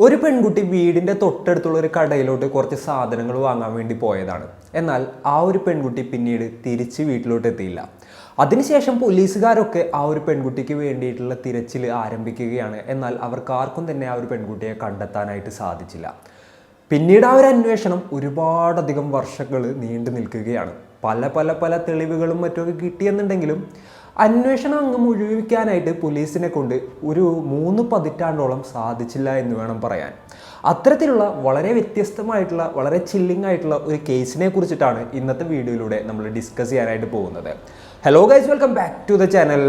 ഒരു പെൺകുട്ടി വീടിൻ്റെ തൊട്ടടുത്തുള്ള ഒരു കടയിലോട്ട് കുറച്ച് സാധനങ്ങൾ വാങ്ങാൻ വേണ്ടി പോയതാണ്. എന്നാൽ ആ ഒരു പെൺകുട്ടി പിന്നീട് തിരിച്ച് വീട്ടിലോട്ട് എത്തിയില്ല. അതിനുശേഷം പോലീസുകാരൊക്കെ ആ ഒരു പെൺകുട്ടിക്ക് വേണ്ടിയിട്ടുള്ള തിരച്ചിൽ ആരംഭിക്കുകയാണ്. എന്നാൽ അവർക്ക് ആർക്കും തന്നെ ആ ഒരു പെൺകുട്ടിയെ കണ്ടെത്താനായിട്ട് സാധിച്ചില്ല. പിന്നീട് ആ ഒരു അന്വേഷണം ഒരുപാടധികം വർഷങ്ങൾ നീണ്ടു നിൽക്കുകയാണ്. പല പല പല തെളിവുകളും മറ്റുമൊക്കെ കിട്ടിയെന്നുണ്ടെങ്കിലും അന്വേഷണം അങ്ങ് മുഴുവിക്കാനായിട്ട് പോലീസിനെ കൊണ്ട് ഒരു 3 പതിറ്റാണ്ടോളം സാധിച്ചില്ല എന്ന് വേണം പറയാൻ. അത്തരത്തിലുള്ള വളരെ വ്യത്യസ്തമായിട്ടുള്ള വളരെ ചില്ലിംഗ് ആയിട്ടുള്ള ഒരു കേസിനെ കുറിച്ചിട്ടാണ് ഇന്നത്തെ വീഡിയോയിലൂടെ നമ്മൾ ഡിസ്കസ് ചെയ്യാനായിട്ട് പോകുന്നത്. Hello guys, welcome back to the channel.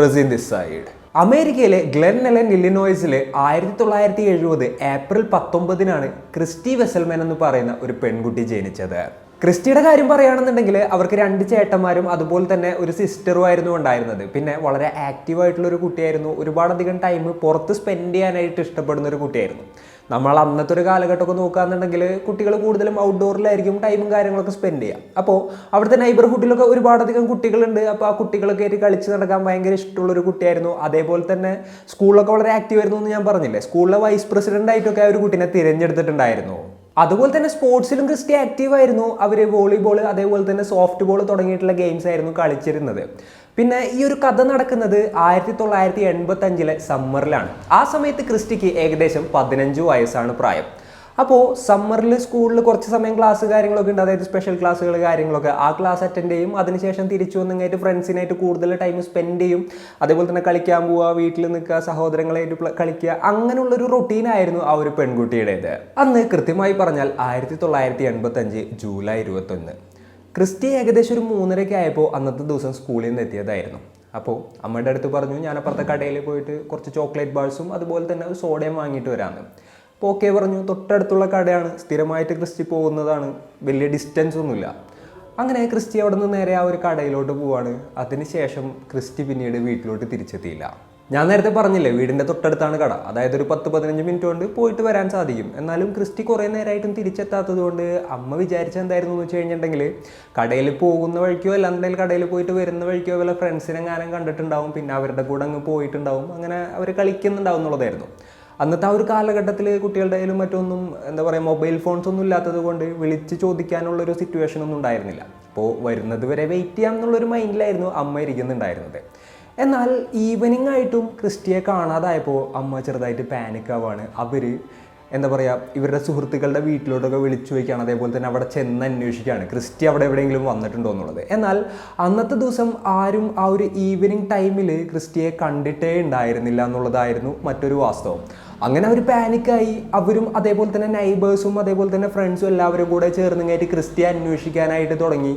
Rasin this side. അമേരിക്കയിലെ ഗ്ലെൻ എലൻ ഇല്ലിനോയ്സിലെ 1970 ഏപ്രിൽ 19 ക്രിസ്റ്റി വെസൽമാൻ എന്ന് പറയുന്ന ഒരു പെൺകുട്ടി ജനിച്ചത്. ക്രിസ്റ്റിയുടെ കാര്യം പറയുകയാണെന്നുണ്ടെങ്കിൽ അവർക്ക് 2 ചേട്ടന്മാരും അതുപോലെ തന്നെ ഒരു സിസ്റ്ററും ആയിരുന്നു ഉണ്ടായിരുന്നത്. പിന്നെ വളരെ ആക്റ്റീവായിട്ടുള്ള ഒരു കുട്ടിയായിരുന്നു. ഒരുപാടധികം ടൈം പുറത്ത് സ്പെൻഡ് ചെയ്യാനായിട്ട് ഇഷ്ടപ്പെടുന്ന ഒരു കുട്ടിയായിരുന്നു. നമ്മൾ അന്നത്തെ ഒരു കാലഘട്ടമൊക്കെ നോക്കുകയാണെന്നുണ്ടെങ്കിൽ കുട്ടികൾ കൂടുതലും ഔട്ട്ഡോറിലായിരിക്കും ടൈമും കാര്യങ്ങളൊക്കെ സ്പെൻഡ് ചെയ്യുക. അപ്പോൾ അവിടുത്തെ നൈബർഹുഡിലൊക്കെ ഒരുപാടധികം കുട്ടികളുണ്ട്. അപ്പോൾ ആ കുട്ടികളൊക്കെ ആയിട്ട് കളിച്ച് നടക്കാൻ ഭയങ്കര ഇഷ്ടമുള്ളൊരു കുട്ടിയായിരുന്നു. അതേപോലെ തന്നെ സ്കൂളിലൊക്കെ വളരെ ആക്റ്റീവ് ആയിരുന്നു എന്ന് ഞാൻ പറഞ്ഞില്ലേ. സ്കൂളിലെ വൈസ് പ്രസിഡന്റ് ആയിട്ടൊക്കെ ആ ഒരു കുട്ടീനെ തിരഞ്ഞെടുത്തിട്ടുണ്ടായിരുന്നു. അതുപോലെ തന്നെ സ്പോർട്സിലും ക്രിസ്റ്റി ആക്റ്റീവ് ആയിരുന്നു. അവർ വോളിബോൾ അതേപോലെ തന്നെ സോഫ്റ്റ് ബോൾ തുടങ്ങിയിട്ടുള്ള ഗെയിംസ് ആയിരുന്നു കളിച്ചിരുന്നത്. പിന്നെ ഈ ഒരു കഥ നടക്കുന്നത് 1985 സമ്മറിലാണ്. ആ സമയത്ത് ക്രിസ്റ്റിക്ക് ഏകദേശം 15 വയസ്സാണ് പ്രായം. അപ്പോൾ സമ്മറിൽ സ്കൂളിൽ കുറച്ച് സമയം ക്ലാസ് കാര്യങ്ങളൊക്കെ ഉണ്ട്, അതായത് സ്പെഷ്യൽ ക്ലാസ്സുകൾ കാര്യങ്ങളൊക്കെ. ആ ക്ലാസ് അറ്റൻഡ് ചെയ്യും. അതിനുശേഷം തിരിച്ചു വന്നിങ്ങായിട്ട് ഫ്രണ്ട്സിനായിട്ട് കൂടുതൽ ടൈം സ്പെൻഡ് ചെയ്യും. അതേപോലെ തന്നെ കളിക്കാൻ പോവുക, വീട്ടിൽ നിൽക്കുക, സഹോദരങ്ങളായിട്ട് കളിക്കുക, അങ്ങനെയുള്ളൊരു റൊട്ടീനായിരുന്നു ആ ഒരു പെൺകുട്ടിയുടേത്. അന്ന് കൃത്യമായി പറഞ്ഞാൽ 1985 ജൂലൈ 21 ക്രിസ്റ്റി ഏകദേശം ഒരു 3:30 ആയപ്പോൾ അന്നത്തെ ദിവസം സ്കൂളിൽ നിന്ന് എത്തിയതായിരുന്നു. അപ്പോൾ അമ്മയുടെ അടുത്ത് പറഞ്ഞു, ഞാൻ അപ്പുറത്തെ കടയിൽ പോയിട്ട് കുറച്ച് ചോക്ലേറ്റ് ബാൾസും അതുപോലെ തന്നെ ഒരു സോഡയും വാങ്ങിയിട്ട് വരാമെന്ന്. അപ്പോൾ ഓക്കെ പറഞ്ഞു. തൊട്ടടുത്തുള്ള കടയാണ്, സ്ഥിരമായിട്ട് ക്രിസ്റ്റി പോകുന്നതാണ്, വലിയ ഡിസ്റ്റൻസ് ഒന്നുമില്ല. അങ്ങനെ ക്രിസ്റ്റി അവിടെ നിന്ന് നേരെ ആ ഒരു കടയിലോട്ട് പോവാണ്. അതിനുശേഷം ക്രിസ്റ്റി പിന്നീട് വീട്ടിലോട്ട് തിരിച്ചെത്തിയില്ല. ഞാൻ നേരത്തെ പറഞ്ഞില്ലേ, വീടിൻ്റെ തൊട്ടടുത്താണ് കട, അതായത് ഒരു 10-15 മിനിറ്റ് കൊണ്ട് പോയിട്ട് വരാൻ സാധിക്കും. എന്നാലും ക്രിസ്റ്റി കുറേ നേരമായിട്ടും തിരിച്ചെത്താത്തത് കൊണ്ട് അമ്മ വിചാരിച്ചത് എന്തായിരുന്നു എന്ന് വെച്ച് കഴിഞ്ഞിട്ടുണ്ടെങ്കിൽ, കടയിൽ പോകുന്ന വഴിക്കോ അല്ലാന്നുണ്ടെങ്കിൽ കടയിൽ പോയിട്ട് വരുന്ന വഴിക്കോ വല്ല ഫ്രണ്ട്സിനെ ഞാനും കണ്ടിട്ടുണ്ടാവും, പിന്നെ അവരുടെ കൂടെ അങ്ങ് പോയിട്ടുണ്ടാവും, അങ്ങനെ അവർ കളിക്കുന്നുണ്ടാവും എന്നുള്ളതായിരുന്നു. അന്നത്തെ ആ ഒരു കാലഘട്ടത്തിൽ കുട്ടികളുടെ കയ്യിലും മറ്റൊന്നും എന്താ പറയുക, മൊബൈൽ ഫോൺസ് ഒന്നും ഇല്ലാത്തത് കൊണ്ട് വിളിച്ച് ചോദിക്കാനുള്ളൊരു സിറ്റുവേഷൻ ഒന്നും ഉണ്ടായിരുന്നില്ല. അപ്പോൾ വരുന്നത് വരെ വെയിറ്റ് ചെയ്യാം എന്നുള്ളൊരു മൈൻഡിലായിരുന്നു അമ്മ ഇരിക്കുന്നുണ്ടായിരുന്നത്. എന്നാൽ ഈവനിങ് ആയിട്ടും ക്രിസ്റ്റിയെ കാണാതായപ്പോൾ അമ്മ ചെറുതായിട്ട് പാനിക് ആവുകയാണ്. അവർ എന്താ പറയുക, ഇവരുടെ സുഹൃത്തുക്കളുടെ വീട്ടിലോട്ടൊക്കെ വിളിച്ചു വയ്ക്കുകയാണ്. അതേപോലെ തന്നെ അവിടെ ചെന്ന് അന്വേഷിക്കുകയാണ് ക്രിസ്റ്റി അവിടെ എവിടെയെങ്കിലും വന്നിട്ടുണ്ടോ എന്നുള്ളത്. എന്നാൽ അന്നത്തെ ദിവസം ആരും ആ ഒരു ഈവനിങ് ടൈമിൽ ക്രിസ്റ്റിയെ കണ്ടിട്ടേ ഉണ്ടായിരുന്നില്ല എന്നുള്ളതായിരുന്നു മറ്റൊരു വാസ്തവം. അങ്ങനെ അവർ പാനിക്കായി. അവരും അതേപോലെ തന്നെ നൈബേഴ്സും അതേപോലെ തന്നെ ഫ്രണ്ട്സും എല്ലാവരും കൂടെ ചേർന്നിങ്ങായിട്ട് ക്രിസ്റ്റിയെ അന്വേഷിക്കാനായിട്ട് തുടങ്ങി.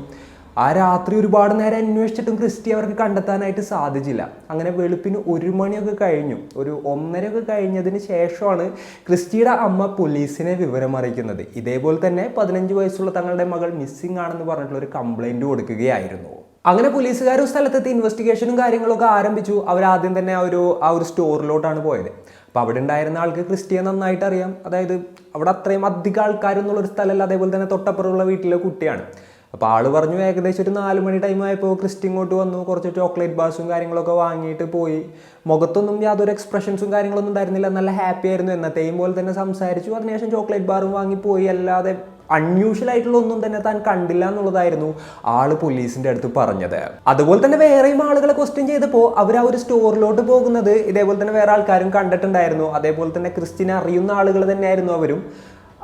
ആ രാത്രി ഒരുപാട് നേരം അന്വേഷിച്ചിട്ടും ക്രിസ്റ്റി അവർക്ക് കണ്ടെത്താനായിട്ട് സാധിച്ചില്ല. അങ്ങനെ വെളുപ്പിന് 1 മണിയൊക്കെ കഴിഞ്ഞു, ഒരു 1:30 കഴിഞ്ഞതിന് ശേഷമാണ് ക്രിസ്റ്റിയുടെ അമ്മ പോലീസിനെ വിവരം അറിയിക്കുന്നത്. ഇതേപോലെ തന്നെ 15 വയസ്സുള്ള തങ്ങളുടെ മകൾ മിസ്സിംഗ് ആണെന്ന് പറഞ്ഞിട്ടുള്ള ഒരു കംപ്ലൈൻറ്റ് കൊടുക്കുകയായിരുന്നു. അങ്ങനെ പോലീസുകാരും സ്ഥലത്തെത്തി ഇൻവെസ്റ്റിഗേഷനും കാര്യങ്ങളൊക്കെ ആരംഭിച്ചു. അവരാദ്യം തന്നെ ആ ഒരു സ്റ്റോറിലോട്ടാണ് പോയത്. അപ്പോൾ അവിടെ ഉണ്ടായിരുന്ന ആൾക്ക് ക്രിസ്റ്റിയെ നന്നായിട്ട് അറിയാം. അതായത് അവിടെ അത്രയും അധികം ആൾക്കാരെന്നുള്ളൊരു സ്ഥലമല്ല, അതേപോലെ തന്നെ തൊട്ടപ്പുറമുള്ള വീട്ടിലെ കുട്ടിയാണ്. അപ്പോൾ ആൾ പറഞ്ഞു ഏകദേശം ഒരു 4 മണി ടൈം ആയപ്പോൾ ക്രിസ്റ്റി ഇങ്ങോട്ട് വന്നു, കുറച്ച് ചോക്ലേറ്റ് ബാർസും കാര്യങ്ങളൊക്കെ വാങ്ങിയിട്ട് പോയി. മുഖത്തൊന്നും യാതൊരു എക്സ്പ്രഷൻസും കാര്യങ്ങളൊന്നും ഉണ്ടായിരുന്നില്ല, നല്ല ഹാപ്പി ആയിരുന്നു. എന്നത്തെയും പോലെ തന്നെ സംസാരിച്ചു. അതിനുശേഷം ചോക്ലേറ്റ് ബാറും വാങ്ങിപ്പോയി. അല്ലാതെ അൺയൂഷ്വൽ ആയിട്ടുള്ള ഒന്നും തന്നെ താൻ കണ്ടില്ല എന്നുള്ളതായിരുന്നു ആള് പോലീസിന്റെ അടുത്ത് പറഞ്ഞത്. അതുപോലെ തന്നെ വേറെയും ആളുകളെ ക്വസ്റ്റ്യൻ ചെയ്തപ്പോൾ അവർ ആ ഒരു സ്റ്റോറിലോട്ട് പോകുന്നത് ഇതേപോലെ തന്നെ വേറെ ആൾക്കാരും കണ്ടിട്ടുണ്ടായിരുന്നു. അതേപോലെ തന്നെ ക്രിസ്റ്റിനെ അറിയുന്ന ആളുകൾ തന്നെയായിരുന്നു അവരും.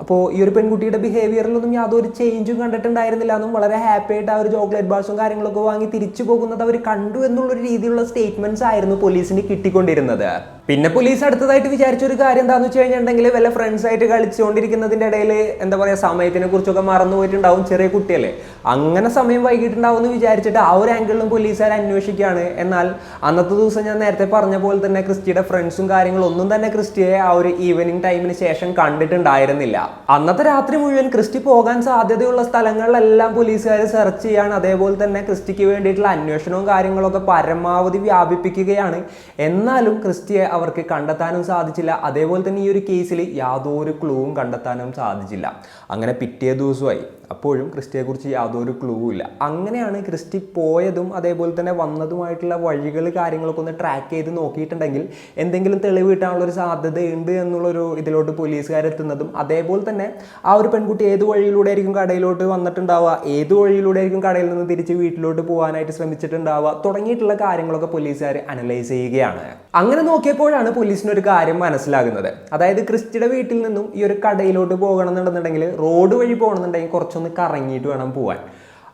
അപ്പോൾ ഈ ഒരു പെൺകുട്ടിയുടെ ബിഹേവിയറിലൊന്നും യാതൊരു ചേഞ്ചും കണ്ടിട്ടുണ്ടായിരുന്നില്ല എന്നും, വളരെ ഹാപ്പി ആയിട്ട് ആ ഒരു ചോക്ലേറ്റ് ബാർസും കാര്യങ്ങളൊക്കെ വാങ്ങി തിരിച്ചു പോകുന്നത് അവർ കണ്ടു എന്നുള്ളൊരു രീതിയിലുള്ള സ്റ്റേറ്റ്മെന്റ്സ് ആയിരുന്നു പോലീസിന് കിട്ടിക്കൊണ്ടിരുന്നത്. പിന്നെ പോലീസ് അടുത്തതായിട്ട് വിചാരിച്ചൊരു കാര്യം എന്താണെന്ന് വെച്ച് കഴിഞ്ഞിട്ടുണ്ടെങ്കിൽ, വല്ല ഫ്രണ്ട്സ് ആയിട്ട് കളിച്ചുകൊണ്ടിരിക്കുന്നതിൻ്റെ ഇടയിൽ എന്താ പറയുക, സമയത്തിനെ കുറിച്ചൊക്കെ മറന്നു പോയിട്ടുണ്ടാവും, ചെറിയ കുട്ടിയല്ലേ, അങ്ങനെ സമയം വൈകിട്ടുണ്ടാവും എന്ന് വിചാരിച്ചിട്ട് ആ ഒരു ആംഗിളിലും പോലീസുകാർ അന്വേഷിക്കുകയാണ്. എന്നാൽ അന്നത്തെ ദിവസം ഞാൻ നേരത്തെ പറഞ്ഞ പോലെ തന്നെ ക്രിസ്റ്റിയുടെ ഫ്രണ്ട്സും കാര്യങ്ങളൊന്നും തന്നെ ക്രിസ്റ്റിയെ ആ ഒരു ഈവനിങ് ടൈമിന് ശേഷം കണ്ടിട്ടുണ്ടായിരുന്നില്ല. അന്നത്തെ രാത്രി മുഴുവൻ ക്രിസ്റ്റി പോകാൻ സാധ്യതയുള്ള സ്ഥലങ്ങളിലെല്ലാം പോലീസുകാർ സെർച്ച് ചെയ്യാണ്. അതേപോലെ തന്നെ ക്രിസ്റ്റിക്ക് വേണ്ടിയിട്ടുള്ള അന്വേഷണവും കാര്യങ്ങളൊക്കെ പരമാവധി വ്യാപിപ്പിക്കുകയാണ്. എന്നാലും ക്രിസ്റ്റിയെ അവർക്ക് കണ്ടെത്താനും സാധിച്ചില്ല. അതേപോലെ തന്നെ ഈ ഒരു കേസിൽ യാതൊരു ക്ലൂവും കണ്ടെത്താനും സാധിച്ചില്ല. അങ്ങനെ പിറ്റേ ദിവസമായി, അപ്പോഴും ക്രിസ്റ്റിയെക്കുറിച്ച് യാതൊരു ക്ലൂ ഇല്ല. അങ്ങനെയാണ് ക്രിസ്റ്റി പോയതും അതേപോലെ തന്നെ വന്നതുമായിട്ടുള്ള വഴികൾ കാര്യങ്ങളൊക്കെ ഒന്ന് ട്രാക്ക് ചെയ്ത് നോക്കിയിട്ടുണ്ടെങ്കിൽ എന്തെങ്കിലും തെളിവ് കിട്ടാനുള്ളൊരു സാധ്യതയുണ്ട് എന്നുള്ളൊരു ഇതിലോട്ട് പോലീസുകാരെത്തുന്നതും, അതേപോലെ തന്നെ ആ ഒരു പെൺകുട്ടി ഏത് വഴിയിലൂടെ ആയിരിക്കും കടയിലോട്ട് വന്നിട്ടുണ്ടാവുക, ഏത് വഴിയിലൂടെ ആയിരിക്കും കടയിൽ നിന്ന് തിരിച്ച് വീട്ടിലോട്ട് പോകാനായിട്ട് ശ്രമിച്ചിട്ടുണ്ടാവുക തുടങ്ങിയിട്ടുള്ള കാര്യങ്ങളൊക്കെ പോലീസുകാർ അനലൈസ് ചെയ്യുകയാണ്. അങ്ങനെ നോക്കിയപ്പോഴാണ് പോലീസിനൊരു കാര്യം മനസ്സിലാകുന്നത്. അതായത് ക്രിസ്റ്റിയുടെ വീട്ടിൽ നിന്നും ഈ ഒരു കടയിലോട്ട് പോകണമെന്നുണ്ടെന്നുണ്ടെങ്കിൽ റോഡ് വഴി പോകണമെന്നുണ്ടെങ്കിൽ കുറച്ചൊന്ന് കറങ്ങിയിട്ട് വേണം പോകാൻ.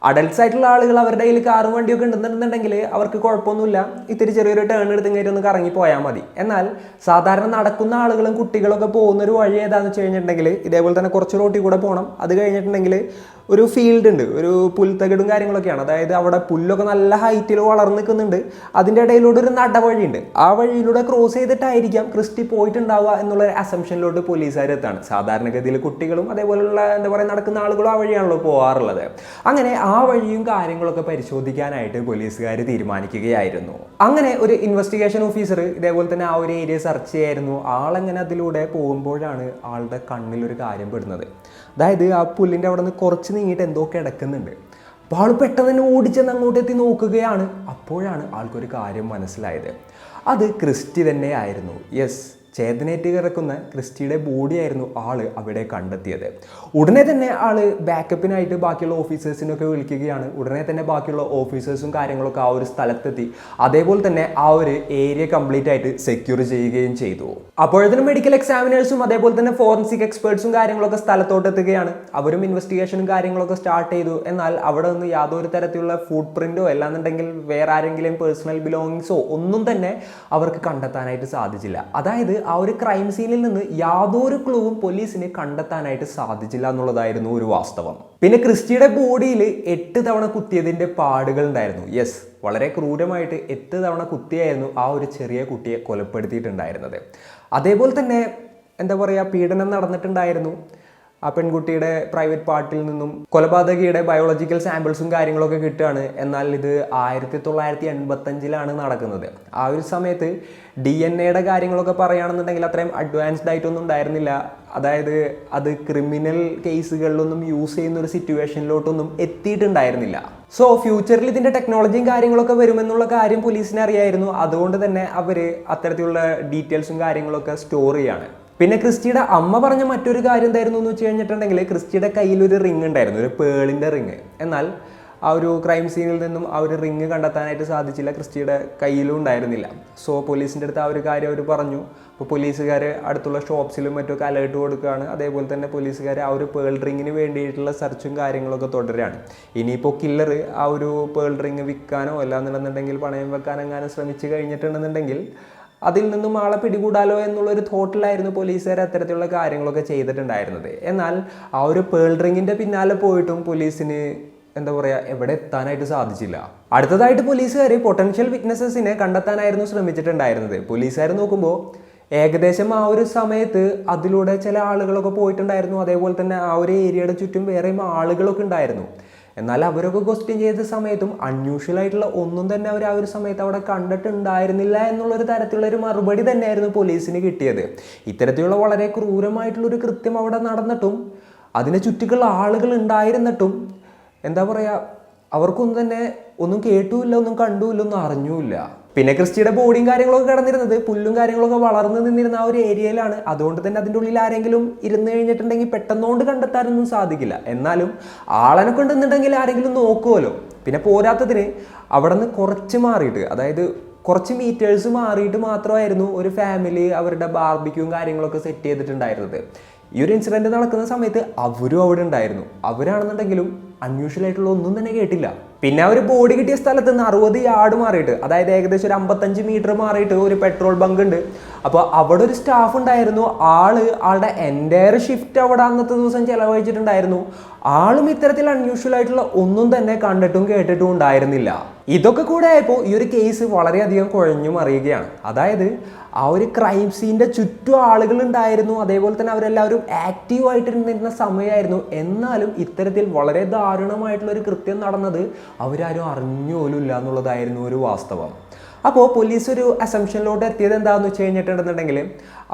അഡൽട്സ് ആയിട്ടുള്ള ആളുകൾ അവരുടെ കയ്യിൽ കാറും വണ്ടിയൊക്കെ ഉണ്ടെന്നുണ്ടെങ്കിൽ അവർക്ക് കുഴപ്പമൊന്നുമില്ല, ഇത്തിരി ചെറിയൊരു ടേൺ എടുത്ത് കയറി ഒന്ന് കറങ്ങി പോയാൽ മതി. എന്നാൽ സാധാരണ നടക്കുന്ന ആളുകളും കുട്ടികളൊക്കെ പോകുന്നൊരു വഴി ഏതാണെന്ന് വെച്ച് കഴിഞ്ഞിട്ടുണ്ടെങ്കിൽ ഇതേപോലെ തന്നെ കുറച്ച് റോട്ടിൽ കൂടെ പോകണം. അത് കഴിഞ്ഞിട്ടുണ്ടെങ്കിൽ ഒരു ഫീൽഡ് ഉണ്ട്, ഒരു പുൽത്തകിടും കാര്യങ്ങളൊക്കെയാണ്. അതായത് അവിടെ പുല്ലൊക്കെ നല്ല ഹൈറ്റിൽ വളർന്നു നിൽക്കുന്നുണ്ട്. അതിൻ്റെ ഇടയിലൂടെ ഒരു നടവഴിയുണ്ട്. ആ വഴിയിലൂടെ ക്രോസ് ചെയ്തിട്ടായിരിക്കാം ക്രിസ്റ്റി പോയിട്ടുണ്ടാവുക എന്നുള്ള അസംഷനിലോട്ട് പോലീസുകാർ എത്താണ്. സാധാരണഗതിയിൽ കുട്ടികളും അതേപോലെയുള്ള എന്താ പറയുക നടക്കുന്ന ആളുകളും ആ വഴിയാണല്ലോ പോകാറുള്ളത്. അങ്ങനെ ആ വഴിയും കാര്യങ്ങളൊക്കെ പരിശോധിക്കാനായിട്ട് പോലീസുകാർ തീരുമാനിക്കുകയായിരുന്നു. അങ്ങനെ ഒരു ഇൻവെസ്റ്റിഗേഷൻ ഓഫീസർ ഇതേപോലെ തന്നെ ആ ഒരു ഏരിയ സെർച്ച് ചെയ്യായിരുന്നു. ആളെങ്ങനെ അതിലൂടെ പോകുമ്പോഴാണ് ആളുടെ കണ്ണിലൊരു കാര്യം പെടുന്നത്. അതായത് ആ പുല്ലിൻ്റെ അവിടെ നിന്ന് കുറച്ച് നീങ്ങിയിട്ട് എന്തോ കിടക്കുന്നുണ്ട്. അപ്പോൾ ആൾ പെട്ടെന്ന് തന്നെ ഓടിച്ചെന്ന് അങ്ങോട്ട് എത്തി നോക്കുകയാണ്. അപ്പോഴാണ് ആൾക്കൊരു കാര്യം മനസ്സിലായത്. അത് ക്രിസ്റ്റി തന്നെ ആയിരുന്നു. യെസ്, ചേതനേറ്റ് കിടക്കുന്ന ക്രിസ്റ്റിയുടെ ബോഡിയായിരുന്നു ആള് അവിടെ കണ്ടെത്തിയത്. ഉടനെ തന്നെ ആള് ബാക്കപ്പിനായിട്ട് ബാക്കിയുള്ള ഓഫീസേഴ്സിനൊക്കെ വിളിക്കുകയാണ്. ഉടനെ തന്നെ ബാക്കിയുള്ള ഓഫീസേഴ്സും കാര്യങ്ങളൊക്കെ ആ ഒരു സ്ഥലത്തെത്തി. അതേപോലെ തന്നെ ആ ഒരു ഏരിയ കംപ്ലീറ്റ് ആയിട്ട് സെക്യൂർ ചെയ്യുകയും ചെയ്തു. അപ്പോഴത്തേനും മെഡിക്കൽ എക്സാമിനേഴ്സും അതേപോലെ തന്നെ ഫോറൻസിക് എക്സ്പേർട്സും കാര്യങ്ങളൊക്കെ സ്ഥലത്തോട്ട് എത്തുകയാണ്. അവരും ഇൻവെസ്റ്റിഗേഷനും കാര്യങ്ങളൊക്കെ സ്റ്റാർട്ട് ചെയ്തു. എന്നാൽ അവിടെ നിന്ന് യാതൊരു തരത്തിലുള്ള ഫുട് പ്രിന്റോ അല്ലാന്നുണ്ടെങ്കിൽ വേറെ ആരെങ്കിലും പേഴ്സണൽ ബിലോങ്ങിങ്സോ ഒന്നും തന്നെ അവർക്ക് കണ്ടെത്താനായിട്ട് സാധിച്ചില്ല. അതായത് ആ ഒരു ക്രൈം സീനിൽ നിന്ന് യാതൊരു ക്ലൂവും പോലീസിന് കണ്ടെത്താനായിട്ട് സാധിച്ചില്ല എന്നുള്ളതായിരുന്നു ഒരു വാസ്തവം. പിന്നെ ക്രിസ്റ്റിയുടെ ബോഡിയിൽ 8 തവണ കുത്തിയതിൻ്റെ പാടുകൾ ഉണ്ടായിരുന്നു. യെസ്, വളരെ ക്രൂരമായിട്ട് 8 തവണ കുത്തിയായിരുന്നു ആ ഒരു ചെറിയ കുട്ടിയെ കൊലപ്പെടുത്തിയിട്ടുണ്ടായിരുന്നത്. അതേപോലെ തന്നെ എന്താ പറയുക, പീഡനം നടന്നിട്ടുണ്ടായിരുന്നു. ആ പെൺകുട്ടിയുടെ പ്രൈവറ്റ് പാർട്ടിൽ നിന്നും കൊലപാതകിയുടെ ബയോളജിക്കൽ സാമ്പിൾസും കാര്യങ്ങളൊക്കെ കിട്ടുകയാണ്. എന്നാൽ ഇത് 1985 നടക്കുന്നത്. ആ ഒരു സമയത്ത് DNA കാര്യങ്ങളൊക്കെ പറയുകയാണെന്നുണ്ടെങ്കിൽ അത്രയും അഡ്വാൻസ്ഡ് ആയിട്ടൊന്നും ഉണ്ടായിരുന്നില്ല. അതായത് അത് ക്രിമിനൽ കേസുകളിലൊന്നും യൂസ് ചെയ്യുന്ന ഒരു സിറ്റുവേഷനിലോട്ടൊന്നും എത്തിയിട്ടുണ്ടായിരുന്നില്ല. സോ ഫ്യൂച്ചറിൽ ഇതിൻ്റെ ടെക്നോളജിയും കാര്യങ്ങളൊക്കെ വരുമെന്നുള്ള കാര്യം പോലീസിനെ അറിയായിരുന്നു. അതുകൊണ്ട് തന്നെ അവർ അത്തരത്തിലുള്ള ഡീറ്റെയിൽസും കാര്യങ്ങളൊക്കെ സ്റ്റോർ ചെയ്യാണ്. പിന്നെ ക്രിസ്റ്റിയുടെ അമ്മ പറഞ്ഞ മറ്റൊരു കാര്യം എന്തായിരുന്നു എന്ന് വെച്ച് കഴിഞ്ഞിട്ടുണ്ടെങ്കിൽ ക്രിസ്റ്റിയുടെ കയ്യിൽ ഒരു റിങ് ഉണ്ടായിരുന്നു, ഒരു പേളിൻ്റെ റിങ്. എന്നാൽ ആ ഒരു ക്രൈം സീനിൽ നിന്നും ആ ഒരു റിങ് കണ്ടെത്താനായിട്ട് സാധിച്ചില്ല, ക്രിസ്റ്റിയുടെ കയ്യിലും ഉണ്ടായിരുന്നില്ല. സോ പോലീസിൻ്റെ അടുത്ത് ആ ഒരു കാര്യം അവർ പറഞ്ഞു. അപ്പോൾ പോലീസുകാർ അടുത്തുള്ള ഷോപ്സിലും മറ്റൊക്കെ അലേർട്ട് കൊടുക്കുകയാണ്. അതേപോലെ തന്നെ പോലീസുകാർ ആ ഒരു പേൾ റിങ്ങിന് വേണ്ടിയിട്ടുള്ള സെർച്ചും കാര്യങ്ങളൊക്കെ തുടരുകയാണ്. ഇനിയിപ്പോൾ കില്ലർ ആ ഒരു പേൾ റിങ് വിൽക്കാനോ അല്ലാന്നുണ്ടെന്നുണ്ടെങ്കിൽ പണയം വെക്കാനെങ്ങാനും ശ്രമിച്ചു കഴിഞ്ഞിട്ടുണ്ടെന്നുണ്ടെങ്കിൽ അതിൽ നിന്നും ആളെ പിടികൂടാലോ എന്നുള്ളൊരു തോട്ടിലായിരുന്നു പോലീസുകാർ അത്തരത്തിലുള്ള കാര്യങ്ങളൊക്കെ ചെയ്തിട്ടുണ്ടായിരുന്നത്. എന്നാൽ ആ ഒരു പേൾ റിങ്ങിൻ്റെ പിന്നാലെ പോയിട്ടും പോലീസിന് എന്താ പറയുക എവിടെ എത്താനായിട്ട് സാധിച്ചില്ല. അടുത്തതായിട്ട് പോലീസുകാർ പൊട്ടൻഷ്യൽ വിറ്റ്നസസിനെ കണ്ടെത്താനായിരുന്നു ശ്രമിച്ചിട്ടുണ്ടായിരുന്നത്. പോലീസുകാർ നോക്കുമ്പോൾ ഏകദേശം ആ ഒരു സമയത്ത് അതിലൂടെ ചില ആളുകളൊക്കെ പോയിട്ടുണ്ടായിരുന്നു. അതേപോലെ തന്നെ ആ ഒരു ഏരിയയുടെ ചുറ്റും വേറെയും ആളുകളൊക്കെ ഉണ്ടായിരുന്നു. എന്നാൽ അവരൊക്കെ ക്വസ്റ്റ്യൻ ചെയ്ത സമയത്തും അൺയൂഷ്വൽ ആയിട്ടുള്ള ഒന്നും തന്നെ അവർ ആ ഒരു സമയത്ത് അവിടെ കണ്ടിട്ടുണ്ടായിരുന്നില്ല എന്നുള്ളൊരു തരത്തിലുള്ളൊരു മറുപടി തന്നെയായിരുന്നു പോലീസിന് കിട്ടിയത്. ഇത്തരത്തിലുള്ള വളരെ ക്രൂരമായിട്ടുള്ളൊരു കൃത്യം അവിടെ നടന്നിട്ടും അതിനെ ചുറ്റിക്കുള്ള ആളുകൾ ഉണ്ടായിരുന്നിട്ടും എന്താ പറയുക അവർക്കൊന്നും തന്നെ ഒന്നും കേട്ടുമില്ല, ഒന്നും കണ്ടുമില്ല, ഒന്നും അറിഞ്ഞുമില്ല. പിന്നെ ക്രിസ്റ്റിയുടെ ബോഡിയും കാര്യങ്ങളൊക്കെ കിടന്നിരുന്നത് പുല്ലും കാര്യങ്ങളൊക്കെ വളർന്നു നിന്നിരുന്ന ആ ഒരു ഏരിയയിലാണ്. അതുകൊണ്ട് തന്നെ അതിൻ്റെ ഉള്ളിൽ ആരെങ്കിലും ഇരുന്ന് കഴിഞ്ഞിട്ടുണ്ടെങ്കിൽ പെട്ടെന്നുകൊണ്ട് കണ്ടെത്താനൊന്നും സാധിക്കില്ല. എന്നാലും ആളനെ കൊണ്ടുവന്നിട്ടുണ്ടെങ്കിൽ ആരെങ്കിലും നോക്കുമല്ലോ. പിന്നെ പോരാത്തതിന് അവിടെ നിന്ന് കുറച്ച് മാറിയിട്ട്, അതായത് കുറച്ച് മീറ്റേഴ്സ് മാറിയിട്ട് മാത്രമായിരുന്നു ഒരു ഫാമിലി അവരുടെ ബാർബിക്യൂവും കാര്യങ്ങളൊക്കെ സെറ്റ് ചെയ്തിട്ടുണ്ടായിരുന്നത്. ഈ ഒരു ഇൻസിഡൻറ്റ് നടക്കുന്ന സമയത്ത് അവരും അവിടെ ഉണ്ടായിരുന്നു. അവരാണെന്നുണ്ടെങ്കിലും അൺയൂഷ്വൽ ആയിട്ടുള്ള ഒന്നും തന്നെ കേട്ടില്ല. പിന്നെ ആ ഒരു ബോഡി കിട്ടിയ സ്ഥലത്ത് നിന്ന് 60 യാർഡ് മാറിയിട്ട്, അതായത് ഏകദേശം ഒരു 55 മീറ്റർ മാറിയിട്ട് ഒരു പെട്രോൾ ബങ്ക് ഉണ്ട്. അപ്പോൾ അവിടെ ഒരു സ്റ്റാഫ് ഉണ്ടായിരുന്നു. ആളുടെ എൻ്റയർ ഷിഫ്റ്റ് അവിടെ അന്നത്തെ ദിവസം ചിലവഴിച്ചിട്ടുണ്ടായിരുന്നു. ആളും ഇത്തരത്തിൽ അൺയൂഷ്വൽ ആയിട്ടുള്ള ഒന്നും തന്നെ കണ്ടിട്ടും കേട്ടിട്ടും ഉണ്ടായിരുന്നില്ല. ഇതൊക്കെ കൂടെ ആയപ്പോൾ ഈ ഒരു കേസ് വളരെയധികം കുഴഞ്ഞു മറിയുകയാണ്. അതായത് ആ ഒരു ക്രൈം സീൻ്റെ ചുറ്റും ആളുകൾ ഉണ്ടായിരുന്നു. അതേപോലെ തന്നെ അവരെല്ലാവരും ആക്റ്റീവായിട്ട് നിന്നിരുന്ന സമയമായിരുന്നു. എന്നാലും ഇത്തരത്തിൽ വളരെ ദാരുണമായിട്ടുള്ളൊരു കൃത്യം നടന്നത് അവരാരും അറിഞ്ഞു പോലും ഇല്ല എന്നുള്ളതായിരുന്നു ഒരു വാസ്തവം. അപ്പോൾ പോലീസ് ഒരു അസംഷനിലോട്ട് എത്തിയത് എന്താണെന്ന് വെച്ച് കഴിഞ്ഞിട്ടുണ്ടെന്നുണ്ടെങ്കിൽ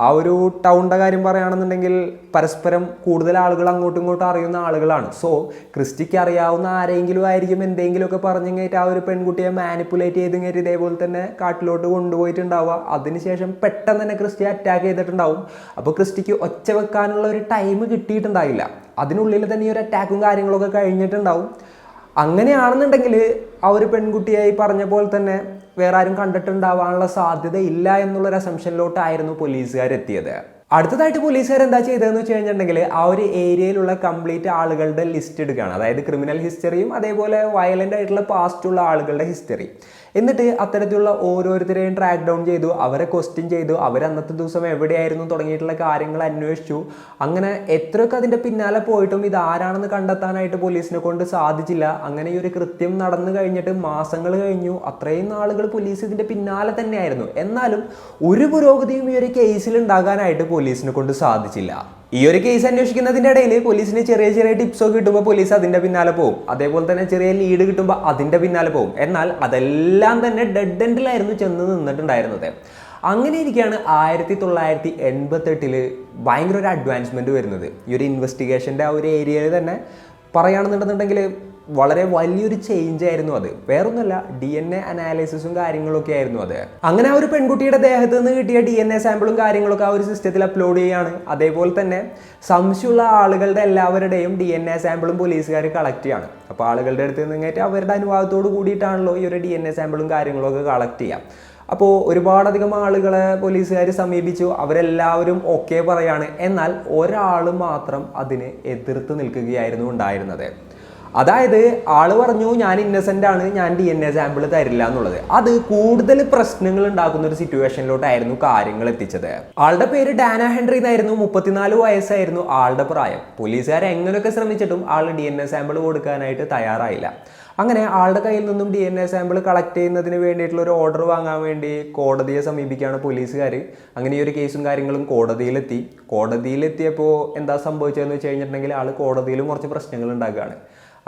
ആ ഒരു ടൗണിൻ്റെ കാര്യം പറയുകയാണെന്നുണ്ടെങ്കിൽ പരസ്പരം കൂടുതൽ ആളുകൾ അങ്ങോട്ടും ഇങ്ങോട്ടും അറിയുന്ന ആളുകളാണ്. സോ ക്രിസ്റ്റിക്ക് അറിയാവുന്ന ആരെങ്കിലും ആയിരിക്കും എന്തെങ്കിലുമൊക്കെ പറഞ്ഞു കഴിഞ്ഞിട്ട് ആ ഒരു പെൺകുട്ടിയെ മാനിപ്പുലേറ്റ് ചെയ്ത് കഴിഞ്ഞിട്ട് ഇതേപോലെ തന്നെ കാട്ടിലോട്ട് കൊണ്ടുപോയിട്ടുണ്ടാവുക. അതിനുശേഷം പെട്ടെന്ന് തന്നെ ക്രിസ്റ്റിയെ അറ്റാക്ക് ചെയ്തിട്ടുണ്ടാവും. അപ്പോൾ ക്രിസ്റ്റിക്ക് ഒച്ച വെക്കാനുള്ള ഒരു ടൈം കിട്ടിയിട്ടുണ്ടാവില്ല. അതിനുള്ളിൽ തന്നെ ഈ ഒരു അറ്റാക്കും കാര്യങ്ങളൊക്കെ കഴിഞ്ഞിട്ടുണ്ടാവും. അങ്ങനെയാണെന്നുണ്ടെങ്കിൽ ആ ഒരു പെൺകുട്ടിയായി പറഞ്ഞ പോലെ തന്നെ വേറെ ആരും കണ്ടിട്ടുണ്ടാവാനുള്ള സാധ്യത ഇല്ല എന്നുള്ളൊരു അസംഷനിലോട്ടായിരുന്നു പോലീസുകാരെത്തിയത്. അടുത്തതായിട്ട് പോലീസുകാർ എന്താ ചെയ്തതെന്ന് വെച്ച് കഴിഞ്ഞിട്ടുണ്ടെങ്കിൽ ആ ഒരു ഏരിയയിലുള്ള കംപ്ലീറ്റ് ആളുകളുടെ ലിസ്റ്റ് എടുക്കുകയാണ്. അതായത് ക്രിമിനൽ ഹിസ്റ്ററിയും അതേപോലെ വയലൻ്റ് ആയിട്ടുള്ള പാസ്റ്റുള്ള ആളുകളുടെ ഹിസ്റ്ററി. എന്നിട്ട് അത്തരത്തിലുള്ള ഓരോരുത്തരെയും ട്രാക്ക് ഡൗൺ ചെയ്തു, അവരെ ക്വസ്റ്റ്യൻ ചെയ്തു, അവർ അന്നത്തെ ദിവസം എവിടെയായിരുന്നു തുടങ്ങിയിട്ടുള്ള കാര്യങ്ങൾ അന്വേഷിച്ചു. അങ്ങനെ എത്രയൊക്കെ അതിൻ്റെ പിന്നാലെ പോയിട്ടും ഇത് ആരാണെന്ന് കണ്ടെത്താനായിട്ട് പോലീസിനെ കൊണ്ട് സാധിച്ചില്ല. അങ്ങനെ ഈ ഒരു കൃത്യം നടന്നു കഴിഞ്ഞിട്ട് മാസങ്ങൾ കഴിഞ്ഞു. അത്രയും നാളുകൾ പോലീസ് ഇതിൻ്റെ പിന്നാലെ തന്നെയായിരുന്നു. എന്നാലും ഒരു പുരോഗതിയും ഈ ഒരു കേസിൽ ഉണ്ടാകാനായിട്ട് പോലീസിനെ കൊണ്ട് സാധിച്ചില്ല. ഈ ഒരു കേസ് അന്വേഷിക്കുന്നതിൻ്റെ ഇടയിൽ പോലീസിന് ചെറിയ ചെറിയ ടിപ്സൊക്കെ കിട്ടുമ്പോൾ പോലീസ് അതിൻ്റെ പിന്നാലെ പോകും. അതേപോലെ തന്നെ ചെറിയ ലീഡ് കിട്ടുമ്പോൾ അതിൻ്റെ പിന്നാലെ പോകും. എന്നാൽ അതെല്ലാം തന്നെ ഡെഡ് എൻഡിലായിരുന്നു ചെന്ന് നിന്നിട്ടുണ്ടായിരുന്നത്. അങ്ങനെ ഇരിക്കുകയാണ് 1988 ഭയങ്കര ഒരു അഡ്വാൻസ്മെൻറ്റ് വരുന്നത്. ഈ ഒരു ഇൻവെസ്റ്റിഗേഷൻ്റെ ആ ഒരു ഏരിയയിൽ തന്നെ പറയുകയാണെന്നുണ്ടെന്നുണ്ടെങ്കിൽ വളരെ വലിയൊരു ചേഞ്ച് ആയിരുന്നു അത്. വേറൊന്നുമല്ല, DNA അനാലിസിസും കാര്യങ്ങളൊക്കെ ആയിരുന്നു അത്. അങ്ങനെ ആ ഒരു പെൺകുട്ടിയുടെ ദേഹത്ത് നിന്ന് കിട്ടിയ DNA സാമ്പിളും കാര്യങ്ങളൊക്കെ ആ ഒരു സിസ്റ്റത്തിൽ അപ്ലോഡ് ചെയ്യുകയാണ്. അതേപോലെ തന്നെ സംശയമുള്ള ആളുകളുടെ എല്ലാവരുടെയും DNA സാമ്പിളും പോലീസുകാർ കളക്ട് ചെയ്യാണ്. അപ്പോൾ ആളുകളുടെ അടുത്ത് നിന്നിട്ട് അവരുടെ അനുവാദത്തോട് കൂടിയിട്ടാണല്ലോ ഈ ഒരു DNA സാമ്പിളും കാര്യങ്ങളൊക്കെ കളക്ട് ചെയ്യാം. അപ്പോൾ ഒരുപാടധികം ആളുകളെ പോലീസുകാർ സമീപിച്ചു. അവരെല്ലാവരും ഓക്കെ പറയാണ്. എന്നാൽ ഒരാൾ മാത്രം അതിന് എതിർത്ത് നിൽക്കുകയായിരുന്നു ഉണ്ടായിരുന്നത്. അതായത് ആള് പറഞ്ഞു ഞാൻ ഇന്നസെൻ്റ് ആണ്, ഞാൻ DNA സാമ്പിൾ തരില്ല എന്നുള്ളത്. അത് കൂടുതൽ പ്രശ്നങ്ങൾ ഉണ്ടാക്കുന്ന ഒരു സിറ്റുവേഷനിലോട്ടായിരുന്നു കാര്യങ്ങൾ എത്തിച്ചത്. ആളുടെ പേര് ഡാന ഹെൻറി എന്നായിരുന്നു. 34 വയസ്സായിരുന്നു ആളുടെ പ്രായം. പോലീസുകാർ എങ്ങനെയൊക്കെ ശ്രമിച്ചിട്ടും ആൾ DNA സാമ്പിൾ കൊടുക്കാനായിട്ട് തയ്യാറായില്ല. അങ്ങനെ ആളുടെ കയ്യിൽ നിന്നും DNA സാമ്പിൾ കളക്ട് ചെയ്യുന്നതിന് വേണ്ടിയിട്ടുള്ള ഒരു ഓർഡർ വാങ്ങാൻ വേണ്ടി കോടതിയെ സമീപിക്കുകയാണ് പോലീസുകാർ. അങ്ങനെ ഈ ഒരു കേസും കാര്യങ്ങളും കോടതിയിലെത്തിയപ്പോൾ എന്താ സംഭവിച്ചതെന്ന് വെച്ച് കഴിഞ്ഞിട്ടുണ്ടെങ്കിൽ ആൾ കോടതിയിലും കുറച്ച് പ്രശ്നങ്ങൾ ഉണ്ടാക്കുകയാണ്.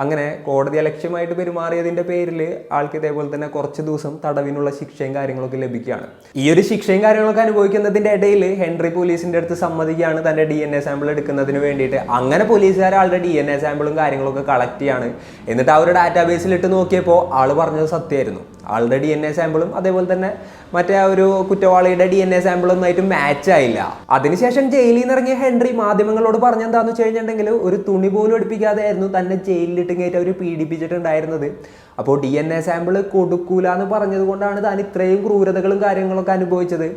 അങ്ങനെ കോടതി അലക്ഷ്യമായിട്ട് പെരുമാറിയതിൻ്റെ പേരിൽ ആൾക്ക് ഇതേപോലെ തന്നെ കുറച്ച് ദിവസം തടവിനുള്ള ശിക്ഷയും കാര്യങ്ങളൊക്കെ ലഭിക്കുകയാണ്. ഈ ഒരു ശിക്ഷയും കാര്യങ്ങളൊക്കെ അനുഭവിക്കുന്നതിൻ്റെ ഇടയിൽ ഹെൻറി പോലീസിൻ്റെ അടുത്ത് സമ്മതിക്കുകയാണ് തൻ്റെ DNA സാമ്പിൾ എടുക്കുന്നതിന് വേണ്ടിയിട്ട്. അങ്ങനെ പോലീസുകാർ ആളുടെ DNA സാമ്പിളും കാര്യങ്ങളൊക്കെ കളക്ട് ചെയ്യാണ്. എന്നിട്ട് ആ ഒരു ഡാറ്റാബേസിൽ ഇട്ട് നോക്കിയപ്പോൾ ആൾ പറഞ്ഞത് സത്യമായിരുന്നു. ആളുടെ DNA സാമ്പിളും അതേപോലെ തന്നെ മറ്റേ ആ ഒരു കുറ്റവാളിയുടെ DNA സാമ്പിളൊന്നായിട്ട് മാച്ച് ആയില്ല. അതിനുശേഷം ജയിലിൽ നിന്ന് ഇറങ്ങിയ ഹെൻറി മാധ്യമങ്ങളോട് പറഞ്ഞെന്താന്ന് വെച്ച് കഴിഞ്ഞിട്ടുണ്ടെങ്കിൽ ഒരു തുണി പോലും എടുപ്പിക്കാതെ ആയിരുന്നു തന്നെ ജയിലിലിട്ട് കയറ്റി അവർ പീഡിപ്പിച്ചിട്ടുണ്ടായിരുന്നത്. അപ്പോൾ DNA സാമ്പിൾ കൊടുക്കൂല എന്ന് പറഞ്ഞത് കൊണ്ടാണ് താൻ ഇത്രയും ക്രൂരതകളും കാര്യങ്ങളൊക്കെ അനുഭവിച്ചത്.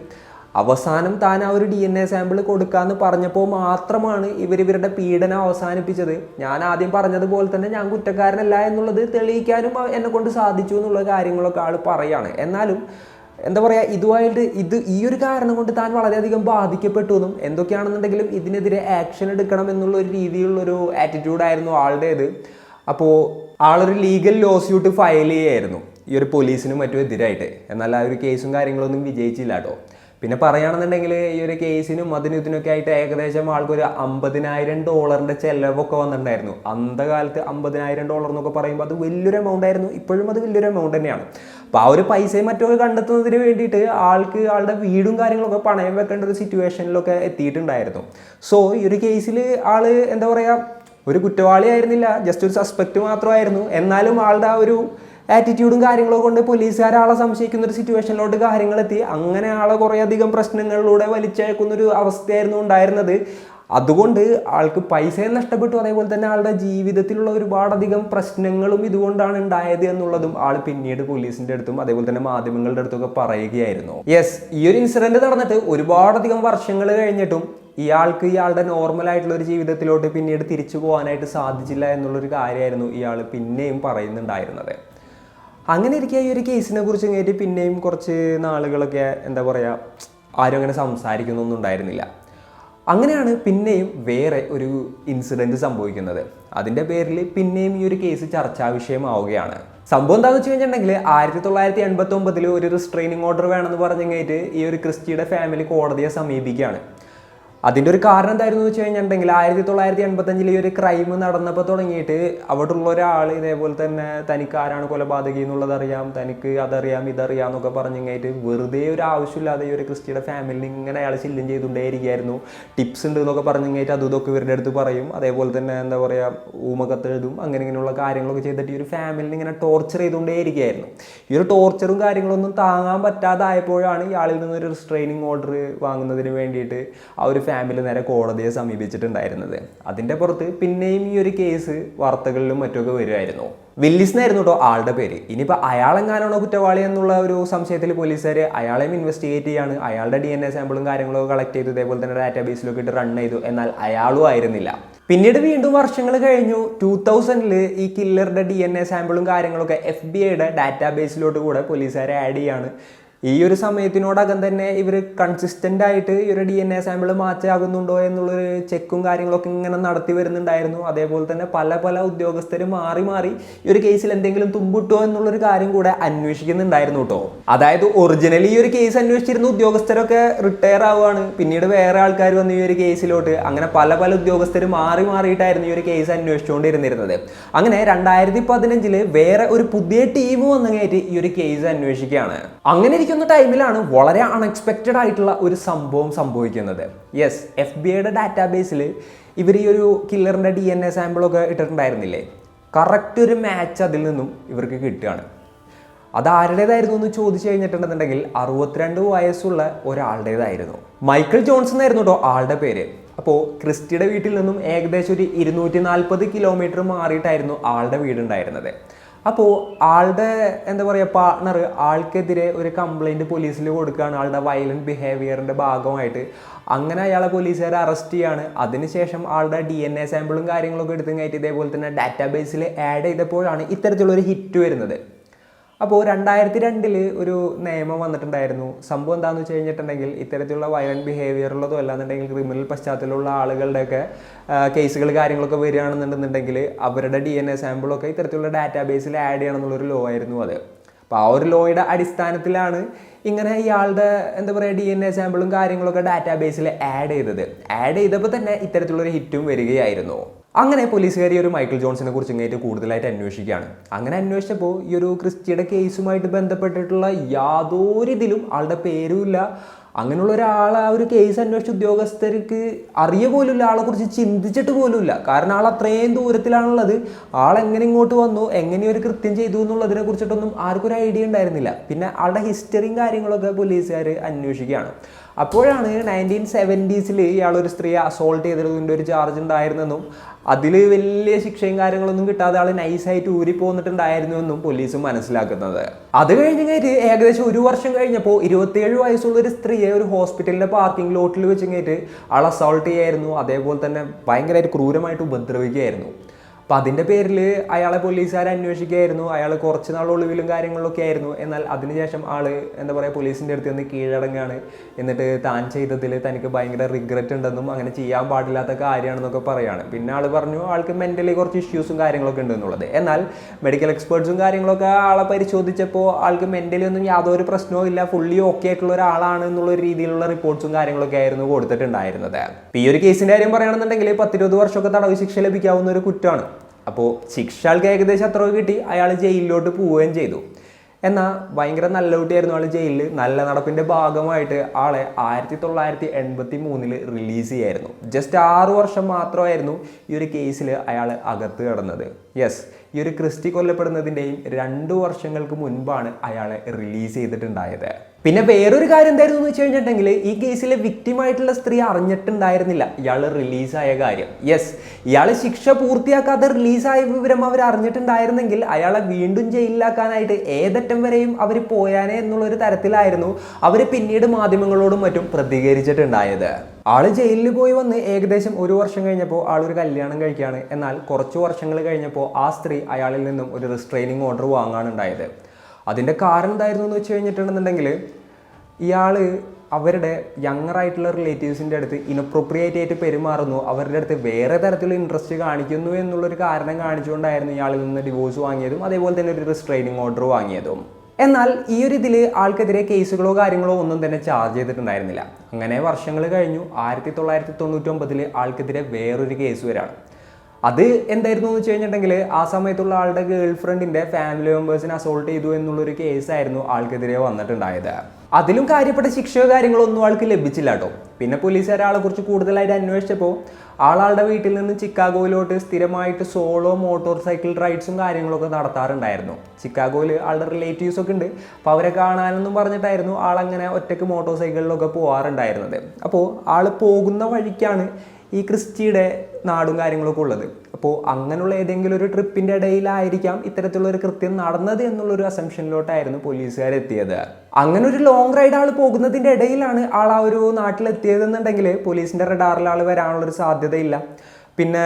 അവസാനം താൻ ആ ഒരു DNA സാമ്പിൾ കൊടുക്കാമെന്ന് പറഞ്ഞപ്പോൾ മാത്രമാണ് ഇവരുടെ പീഡനം അവസാനിപ്പിച്ചത്. ഞാൻ ആദ്യം പറഞ്ഞതുപോലെ തന്നെ ഞാൻ കുറ്റക്കാരനല്ല എന്നുള്ളത് തെളിയിക്കാനും എന്നെ കൊണ്ട് സാധിച്ചു എന്നുള്ള കാര്യങ്ങളൊക്കെ ആൾ പറയാണ്. എന്നാലും എന്താ പറയുക, ഈ ഒരു കാരണം കൊണ്ട് താൻ വളരെയധികം ബാധിക്കപ്പെട്ടു എന്നും എന്തൊക്കെയാണെന്നുണ്ടെങ്കിലും ഇതിനെതിരെ ആക്ഷൻ എടുക്കണം എന്നുള്ള ഒരു രീതിയിലുള്ളൊരു ആറ്റിറ്റ്യൂഡായിരുന്നു ആളുടേത്. അപ്പോൾ ആളൊരു ലീഗൽ ലോസ്യൂട്ട് ഫയൽ ചെയ്യായിരുന്നു ഈ ഒരു പോലീസിനും മറ്റും എതിരായിട്ട്. എന്നാൽ ആ ഒരു കേസും കാര്യങ്ങളൊന്നും വിജയിച്ചില്ല കേട്ടോ. പിന്നെ പറയുകയാണെന്നുണ്ടെങ്കിൽ ഈ ഒരു കേസിനും ഇതിനൊക്കെ ആയിട്ട് ഏകദേശം ആൾക്കൊരു $50,000 ചിലവൊക്കെ വന്നിട്ടുണ്ടായിരുന്നു. അന്ധകാലത്ത് $50,000 എന്നൊക്കെ പറയുമ്പോൾ അത് വലിയൊരു എമൗണ്ട് ആയിരുന്നു. ഇപ്പോഴും അത് വലിയൊരു എമൗണ്ട് തന്നെയാണ്. അപ്പോൾ ആ ഒരു പൈസയും മറ്റൊക്കെ കണ്ടെത്തുന്നതിന് വേണ്ടിയിട്ട് ആളുടെ വീടും കാര്യങ്ങളൊക്കെ പണയം വെക്കേണ്ട ഒരു സിറ്റുവേഷനിലൊക്കെ എത്തിയിട്ടുണ്ടായിരുന്നു. സോ ഈ ഒരു കേസിൽ എന്താ പറയുക, ഒരു കുറ്റവാളി ആയിരുന്നില്ല, ജസ്റ്റ് ഒരു സസ്പെക്റ്റ് മാത്രമായിരുന്നു. എന്നാലും ആളുടെ ആ ഒരു ആറ്റിറ്റ്യൂഡും കാര്യങ്ങളൊക്കെ കൊണ്ട് പോലീസുകാർ ആളെ സംശയിക്കുന്ന ഒരു സിറ്റുവേഷനിലോട്ട് കാര്യങ്ങളെത്തി. അങ്ങനെ ആളെ കുറേയധികം പ്രശ്നങ്ങളിലൂടെ വലിച്ചയക്കുന്നൊരു അവസ്ഥയായിരുന്നു ഉണ്ടായിരുന്നത്. അതുകൊണ്ട് ആൾക്ക് പൈസയും നഷ്ടപ്പെട്ടു. അതേപോലെ തന്നെ ആളുടെ ജീവിതത്തിലുള്ള ഒരുപാടധികം പ്രശ്നങ്ങളും ഇതുകൊണ്ടാണ് ഉണ്ടായത് എന്നുള്ളതും ആൾ പിന്നീട് പോലീസിൻ്റെ അടുത്തും അതേപോലെ തന്നെ മാധ്യമങ്ങളുടെ അടുത്തൊക്കെ പറയുകയായിരുന്നു. യെസ്, ഈ ഒരു ഇൻസിഡൻറ്റ് നടന്നിട്ട് ഒരുപാടധികം വർഷങ്ങൾ കഴിഞ്ഞിട്ടും ഇയാളുടെ നോർമലായിട്ടുള്ള ഒരു ജീവിതത്തിലോട്ട് പിന്നീട് തിരിച്ചു പോകാനായിട്ട് സാധിച്ചില്ല എന്നുള്ളൊരു കാര്യമായിരുന്നു ഇയാൾ പിന്നെയും പറയുന്നുണ്ടായിരുന്നത്. അങ്ങനെ ഇരിക്കുക ഈ ഒരു കേസിനെ കുറിച്ച് കഴിഞ്ഞിട്ട് പിന്നെയും കുറച്ച് നാളുകളൊക്കെ എന്താ പറയുക, ആരും അങ്ങനെ സംസാരിക്കുന്നൊന്നും ഉണ്ടായിരുന്നില്ല. അങ്ങനെയാണ് പിന്നെയും വേറെ ഒരു ഇൻസിഡൻറ്റ് സംഭവിക്കുന്നത്. അതിൻ്റെ പേരിൽ പിന്നെയും ഈ ഒരു കേസ് ചർച്ചാ വിഷയമാവുകയാണ്. സംഭവം എന്താണെന്ന് വെച്ച് കഴിഞ്ഞിട്ടുണ്ടെങ്കിൽ 1989 ഒരു റിസ്ട്രെയിനിങ് ഓർഡർ വേണമെന്ന് പറഞ്ഞു കഴിഞ്ഞിട്ട് ഈ ഒരു ക്രിസ്റ്റിയുടെ ഫാമിലി കോടതിയെ സമീപിക്കുകയാണ്. അതിൻ്റെ ഒരു കാരണം എന്തായിരുന്നു എന്ന് വെച്ച് കഴിഞ്ഞിട്ടുണ്ടെങ്കിൽ 1985 ഈ ഒരു ക്രൈം നടന്നപ്പോൾ തുടങ്ങിയിട്ട് അവിടെ ഉള്ള ഒരാൾ ഇതേപോലെ തന്നെ തനിക്ക് ആരാണ് കൊലപാതകി എന്നുള്ളത് അറിയാം, തനിക്ക് അതറിയാം ഇതറിയാം എന്നൊക്കെ പറഞ്ഞു കഴിഞ്ഞിട്ട് വെറുതെ ഒരു ആവശ്യമില്ലാതെ ഈ ഒരു ക്രിസ്റ്റിയുടെ ഫാമിലിനെ ഇങ്ങനെ അയാൾ ശല്യം ചെയ്തുകൊണ്ടേയിരിക്കുകയായിരുന്നു. ടിപ്സ് ഉണ്ട് എന്നൊക്കെ പറഞ്ഞു കഴിഞ്ഞിട്ട് അതും ഇതൊക്കെ ഇവരുടെ അടുത്ത് പറയും. അതേപോലെ തന്നെ എന്താ പറയുക, ഊമക്കത്തെഴുതും, അങ്ങനെ ഇങ്ങനെയുള്ള കാര്യങ്ങളൊക്കെ ചെയ്തിട്ട് ഈ ഒരു ഫാമിലിനെ ഇങ്ങനെ ടോർച്ചർ ചെയ്തുകൊണ്ടേയിരിക്കുകയായിരുന്നു. ഈ ഒരു ടോർച്ചറും കാര്യങ്ങളൊന്നും താങ്ങാൻ പറ്റാതായപ്പോഴാണ് ഇയാളിൽ നിന്നൊരു റിസ്ട്രെയിനിങ് ഓർഡർ വാങ്ങുന്നതിന് വേണ്ടിയിട്ട് ആ ഒരു ഫാമിലി നേരെ കോടതിയെ സമീപിച്ചിട്ടുണ്ടായിരുന്നത്. അതിൻ്റെ പുറത്ത് പിന്നെയും ഈ ഒരു കേസ് വാർത്തകളിലും മറ്റൊക്കെ വരുമായിരുന്നു. വില്ലിസ് എന്നായിരുന്നു കേട്ടോ ആളുടെ പേര്. ഇനിയിപ്പോൾ അയാളെങ്ങാനാണോ കുറ്റവാളി എന്നുള്ള ഒരു സംശയത്തിൽ പോലീസുകാർ അയാളെയും ഇൻവെസ്റ്റിഗേറ്റ് ചെയ്യാണ്. അയാളുടെ DNA സാമ്പിളും കാര്യങ്ങളൊക്കെ കളക്ട് ചെയ്തു, ഇതേപോലെ തന്നെ ഡാറ്റാബേസിലൊക്കെ ഇട്ട് റൺ ചെയ്തു. എന്നാൽ അയാളും ആയിരുന്നില്ല. പിന്നീട് വീണ്ടും വർഷങ്ങൾ കഴിഞ്ഞു. 2000 ഈ കില്ലറുടെ DNA സാമ്പിളും കാര്യങ്ങളൊക്കെ FBI ഡാറ്റാബേസിലോട്ട് കൂടെ പോലീസുകാരെ ആഡ് ചെയ്യാണ്. ഈ ഒരു സമയത്തിനോടകം തന്നെ ഇവർ കൺസിസ്റ്റൻ്റ് ആയിട്ട് ഈ ഒരു DNA സാമ്പിൾ മാച്ചാകുന്നുണ്ടോ എന്നുള്ളൊരു ചെക്കും കാര്യങ്ങളൊക്കെ ഇങ്ങനെ നടത്തി വരുന്നുണ്ടായിരുന്നു. അതേപോലെ തന്നെ പല ഉദ്യോഗസ്ഥർ മാറി ഈ ഒരു കേസിൽ എന്തെങ്കിലും തുമ്പിട്ടോ എന്നുള്ളൊരു കാര്യം കൂടെ അന്വേഷിക്കുന്നുണ്ടായിരുന്നു കേട്ടോ. അതായത് ഒറിജിനലി ഈ ഒരു കേസ് അന്വേഷിച്ചിരുന്ന ഉദ്യോഗസ്ഥരൊക്കെ റിട്ടയർ ആവുകയാണ്. പിന്നീട് വേറെ ആൾക്കാർ വന്നു ഈ ഒരു കേസിലോട്ട്. അങ്ങനെ പല ഉദ്യോഗസ്ഥർ മാറിയിട്ടായിരുന്നു ഈ ഒരു കേസ് അന്വേഷിച്ചുകൊണ്ടിരുന്നിരുന്നത്. അങ്ങനെ 2015 വേറെ ഒരു പുതിയ ടീം വന്നങ്ങായിട്ട് ഈ ഒരു കേസ് അന്വേഷിക്കുകയാണ്. അങ്ങനെ ഇരിക്കുന്ന ടൈമിലാണ് വളരെ അൺഎക്സ്പെക്റ്റഡ് ആയിട്ടുള്ള ഒരു സംഭവം സംഭവിക്കുന്നത്. യെസ്, FBI ഡാറ്റാബേസിൽ ഇവർ ഈ ഒരു കില്ലറിൻ്റെ DNA സാമ്പിളൊക്കെ ഇട്ടിട്ടുണ്ടായിരുന്നില്ലേ, കറക്റ്റ് ഒരു മാച്ച് അതിൽ നിന്നും ഇവർക്ക് കിട്ടുകയാണ്. അത് ആരുടേതായിരുന്നു എന്ന് ചോദിച്ചു കഴിഞ്ഞിട്ടുണ്ടെന്നുണ്ടെങ്കിൽ 62 വയസ്സുള്ള ഒരാളുടേതായിരുന്നു. മൈക്കിൾ ജോൺസൺ ആയിരുന്നു കേട്ടോ ആളുടെ പേര്. അപ്പോൾ ക്രിസ്റ്റിയുടെ വീട്ടിൽ നിന്നും ഏകദേശം ഒരു 240 കിലോമീറ്റർ മാറിയിട്ടായിരുന്നു ആളുടെ വീടുണ്ടായിരുന്നത്. അപ്പോൾ ആളുടെ എന്താ പറയുക പാർട്ണർ ആൾക്കെതിരെ ഒരു കംപ്ലൈൻറ്റ് പോലീസിൽ കൊടുക്കുകയാണ് ആളുടെ വയലൻറ്റ് ബിഹേവിയറിൻ്റെ ഭാഗമായിട്ട്. അങ്ങനെ അയാളെ പോലീസുകാർ അറസ്റ്റ് ചെയ്യാണ്. അതിനുശേഷം ആളുടെ DNA സാമ്പിളും കാര്യങ്ങളൊക്കെ എടുത്തു കഴിഞ്ഞിട്ട് ഇതേപോലെ തന്നെ ഡാറ്റാബേസിൽ ആഡ് ചെയ്തപ്പോഴാണ് ഇത്തരത്തിലുള്ളൊരു ഹിറ്റ് വരുന്നത്. അപ്പോൾ 2002 ഒരു നിയമം വന്നിട്ടുണ്ടായിരുന്നു. സംഭവം എന്താണെന്ന് വെച്ച് കഴിഞ്ഞിട്ടുണ്ടെങ്കിൽ ഇത്തരത്തിലുള്ള വയലൻറ്റ് ബിഹേവിയറുള്ളതോ അല്ലാന്നുണ്ടെങ്കിൽ ക്രിമിനൽ പശ്ചാത്തലമുള്ള ആളുകളുടെയൊക്കെ കേസുകൾ കാര്യങ്ങളൊക്കെ വരികയാണെന്നുണ്ടെന്നുണ്ടെങ്കിൽ അവരുടെ DNA സാമ്പിളൊക്കെ ഇത്തരത്തിലുള്ള ഡാറ്റാബേസിൽ ആഡ് ചെയ്യണം എന്നുള്ളൊരു ലോ ആയിരുന്നു അത്. അപ്പോൾ ആ ഒരു ലോയുടെ അടിസ്ഥാനത്തിലാണ് ഇങ്ങനെ ഇയാളുടെ എന്താ പറയുക DNA സാമ്പിളും കാര്യങ്ങളൊക്കെ ഡാറ്റാബേസിൽ ആഡ് ചെയ്തപ്പോൾ തന്നെ ഇത്തരത്തിലുള്ളൊരു ഹിറ്റും വരികയായിരുന്നു. അങ്ങനെ പോലീസുകാർ ഈ ഒരു മൈക്കിൾ ജോൺസിനെ കുറിച്ച് ഇങ്ങോട്ട് കൂടുതലായിട്ട് അന്വേഷിക്കുകയാണ്. അങ്ങനെ അന്വേഷിച്ചപ്പോൾ ഈ ഒരു ക്രിസ്റ്റിയുടെ കേസുമായിട്ട് ബന്ധപ്പെട്ടിട്ടുള്ള യാതൊരു ഇതിലും ആളുടെ പേരുമില്ല. അങ്ങനെയുള്ള ഒരാൾ ആ ഒരു കേസ് അന്വേഷിച്ച ഉദ്യോഗസ്ഥർക്ക് അറിയ പോലുമില്ല, ആളെക്കുറിച്ച് ചിന്തിച്ചിട്ട് പോലുമില്ല. കാരണം ആൾ അത്രയും ദൂരത്തിലാണുള്ളത്. ആളെങ്ങനെ ഇങ്ങോട്ട് വന്നു, എങ്ങനെ ഒരു കൃത്യം ചെയ്തു എന്നുള്ളതിനെ കുറിച്ചിട്ടൊന്നും ആർക്കും ഒരു ഐഡിയ ഉണ്ടായിരുന്നില്ല. പിന്നെ ആളുടെ ഹിസ്റ്ററിയും കാര്യങ്ങളൊക്കെ പോലീസുകാർ അന്വേഷിക്കുകയാണ്. അപ്പോഴാണ് 1970s ഇയാളൊരു സ്ത്രീയെ അസോൾട്ട് ചെയ്തതിൻ്റെ ഒരു ചാർജ് ഉണ്ടായിരുന്നെന്നും അതിൽ വലിയ ശിക്ഷയും കാര്യങ്ങളൊന്നും കിട്ടാതെ ആൾ നൈസായിട്ട് ഊരിപ്പോന്നിട്ടുണ്ടായിരുന്നു എന്നും പോലീസ് മനസ്സിലാക്കുന്നത്. അത് കഴിഞ്ഞിട്ട് ഏകദേശം 1 വർഷം കഴിഞ്ഞപ്പോൾ 27 വയസ്സുള്ള ഒരു സ്ത്രീയെ ഒരു ഹോസ്പിറ്റലിൻ്റെ പാർക്കിംഗ് ലോട്ടിൽ വെച്ചിട്ട് ആൾ അസോൾട്ട് ചെയ്യായിരുന്നു. അതേപോലെ തന്നെ ഭയങ്കരമായിട്ട് ക്രൂരമായിട്ട് ഉപദ്രവിക്കുകയായിരുന്നു. അപ്പോൾ അതിൻ്റെ പേരിൽ അയാളെ പോലീസുകാർ അന്വേഷിക്കുകയായിരുന്നു. അയാൾ കുറച്ച് നാൾ ഒളിവിലും കാര്യങ്ങളിലൊക്കെ ആയിരുന്നു. എന്നാൽ അതിനുശേഷം ആൾ എന്താ പറയുക പോലീസിൻ്റെ അടുത്ത് നിന്ന് കീഴടങ്ങുകയാണ്. എന്നിട്ട് താൻ ചെയ്തതിൽ തനിക്ക് ഭയങ്കര റിഗ്രറ്റ് ഉണ്ടെന്നും അങ്ങനെ ചെയ്യാൻ പാടില്ലാത്ത കാര്യമാണെന്നൊക്കെ പറയുകയാണ്. പിന്നെ ആൾ പറഞ്ഞു ആൾക്ക് മെൻ്റലി കുറച്ച് ഇഷ്യൂസും കാര്യങ്ങളൊക്കെ ഉണ്ട് എന്നുള്ളത്. എന്നാൽ മെഡിക്കൽ എക്സ്പേർട്സും കാര്യങ്ങളൊക്കെ ആളെ പരിശോധിച്ചപ്പോൾ ആൾക്ക് മെൻ്റലി ഒന്നും യാതൊരു പ്രശ്നവും ഇല്ല, ഫുള്ളി ഓക്കെ ആയിട്ടുള്ള ഒരാളാണ് എന്നുള്ള രീതിയിലുള്ള റിപ്പോർട്ട്സും കാര്യങ്ങളൊക്കെ ആയിരുന്നു കൊടുത്തിട്ടുണ്ടായിരുന്നത്. അപ്പോൾ ഈ ഒരു കേസിൻ്റെ കാര്യം പറയുകയാണെന്നുണ്ടെങ്കിൽ 10-20 വർഷമൊക്കെ തടവ് ശിക്ഷ ലഭിക്കാവുന്ന ഒരു കുറ്റമാണ്. അപ്പോൾ ശിക്ഷ ആൾക്ക് ഏകദേശം അത്ര കിട്ടി. അയാൾ ജയിലിലോട്ട് പോവുകയും ചെയ്തു. എന്നാൽ ഭയങ്കര നല്ല കുട്ടിയായിരുന്നു ആൾ ജയിലിൽ. നല്ല നടപ്പിൻ്റെ ഭാഗമായിട്ട് ആളെ 1983 റിലീസ് ചെയ്യായിരുന്നു. ജസ്റ്റ് 6 വർഷം മാത്രമായിരുന്നു ഈ ഒരു കേസിൽ അയാൾ അകത്ത് കിടന്നത്. യെസ്, ഈ ഒരു ക്രിസ്റ്റി കൊല്ലപ്പെടുന്നതിൻ്റെയും 2 വർഷങ്ങൾക്ക് മുൻപാണ് അയാളെ റിലീസ് ചെയ്തിട്ടുണ്ടായത്. പിന്നെ വേറൊരു കാര്യം എന്തായിരുന്നു എന്ന് വെച്ച് കഴിഞ്ഞിട്ടുണ്ടെങ്കിൽ ഈ കേസിലെ വിക്ടിമായിട്ടുള്ള സ്ത്രീ അറിഞ്ഞിട്ടുണ്ടായിരുന്നില്ല ഇയാൾ റിലീസായ കാര്യം. യെസ്, ഇയാൾ ശിക്ഷ പൂർത്തിയാക്കാതെ റിലീസായ വിവരം അവർ അറിഞ്ഞിട്ടുണ്ടായിരുന്നെങ്കിൽ അയാളെ വീണ്ടും ജയിലിലാക്കാനായിട്ട് ഏതറ്റം വരെയും അവർ പോയാനേ എന്നുള്ളൊരു തരത്തിലായിരുന്നു അവർ പിന്നീട് മാധ്യമങ്ങളോടും മറ്റും പ്രതികരിച്ചിട്ടുണ്ടായത്. ആള് ജയിലിൽ പോയി വന്ന് ഏകദേശം 1 വർഷം കഴിഞ്ഞപ്പോൾ ആളൊരു കല്യാണം കഴിക്കുകയാണ്. എന്നാൽ കുറച്ച് വർഷങ്ങൾ കഴിഞ്ഞപ്പോൾ ആ സ്ത്രീ അയാളിൽ നിന്നും ഒരു റിസ്ട്രെയിനിങ് ഓർഡർ വാങ്ങാനുണ്ടായത്. അതിൻ്റെ കാരണം എന്തായിരുന്നു എന്ന് വെച്ച് കഴിഞ്ഞിട്ടുണ്ടെന്നുണ്ടെങ്കിൽ ഇയാൾ അവരുടെ യങ്ങറായിട്ടുള്ള റിലേറ്റീവ്സിൻ്റെ അടുത്ത് ഇനപ്രോപ്രിയേറ്റ് ആയിട്ട് പെരുമാറുന്നു, അവരുടെ അടുത്ത് വേറെ തരത്തിലുള്ള ഇൻട്രസ്റ്റ് കാണിക്കുന്നു എന്നുള്ളൊരു കാരണം കാണിച്ചുകൊണ്ടായിരുന്നു ഇയാളിൽ നിന്ന് ഡിവോഴ്സ് വാങ്ങിയതും അതേപോലെ തന്നെ ഒരു റിസ്ട്രെയിനിങ് ഓർഡർ വാങ്ങിയതും. എന്നാൽ ഈ ഒരു ഇതിൽ ആൾക്കെതിരെ കേസുകളോ കാര്യങ്ങളോ ഒന്നും തന്നെ ചാർജ് ചെയ്തിട്ടുണ്ടായിരുന്നില്ല. അങ്ങനെ വർഷങ്ങൾ കഴിഞ്ഞു. 1999 ആൾക്കെതിരെ വേറൊരു കേസ് വരാണ്. അത് എന്തായിരുന്നു എന്ന് വെച്ച് കഴിഞ്ഞിട്ടുണ്ടെങ്കിൽ ആ സമയത്തുള്ള ആളുടെ ഗേൾ ഫ്രണ്ടിൻ്റെ ഫാമിലി മെമ്പേഴ്സിനെ അസോൾട്ട് ചെയ്തു എന്നുള്ളൊരു കേസായിരുന്നു ആൾക്കെതിരെ വന്നിട്ടുണ്ടായത്. അതിലും കാര്യപ്പെട്ട ശിക്ഷയോ കാര്യങ്ങളോ ഒന്നും ആൾക്ക് ലഭിച്ചില്ല കേട്ടോ. പിന്നെ പോലീസുകാർ ആളെ കുറിച്ച് കൂടുതലായിട്ട് അന്വേഷിച്ചപ്പോൾ ആളുടെ വീട്ടിൽ നിന്ന് ചിക്കാഗോയിലോട്ട് സ്ഥിരമായിട്ട് സോളോ മോട്ടോർ സൈക്കിൾ റൈഡ്സും കാര്യങ്ങളൊക്കെ നടത്താറുണ്ടായിരുന്നു. ചിക്കാഗോയിൽ ആളുടെ റിലേറ്റീവ്സ് ഒക്കെ ഉണ്ട്. അപ്പോൾ അവരെ കാണാനെന്നും പറഞ്ഞിട്ടായിരുന്നു ആളങ്ങനെ ഒറ്റയ്ക്ക് മോട്ടോർ സൈക്കിളിലൊക്കെ പോകാറുണ്ടായിരുന്നത്. അപ്പോൾ ആൾ പോകുന്ന വഴിക്കാണ് ഈ ക്രിസ്റ്റിയുടെ നാടും കാര്യങ്ങളൊക്കെ ഉള്ളത്. അപ്പോൾ അങ്ങനെയുള്ള ഏതെങ്കിലും ഒരു ട്രിപ്പിൻ്റെ ഇടയിലായിരിക്കാം ഇത്തരത്തിലുള്ളൊരു കൃത്യം നടന്നത് എന്നുള്ളൊരു അസംഷനിലോട്ടായിരുന്നു പോലീസുകാരെത്തിയത്. അങ്ങനെ ഒരു ലോങ് റൈഡ് ആൾ പോകുന്നതിൻ്റെ ഇടയിലാണ് ആൾ ആ ഒരു നാട്ടിലെത്തിയതെന്നുണ്ടെങ്കിൽ പോലീസിൻ്റെ റഡാറിൽ ആൾ വരാനുള്ളൊരു സാധ്യതയില്ല. പിന്നെ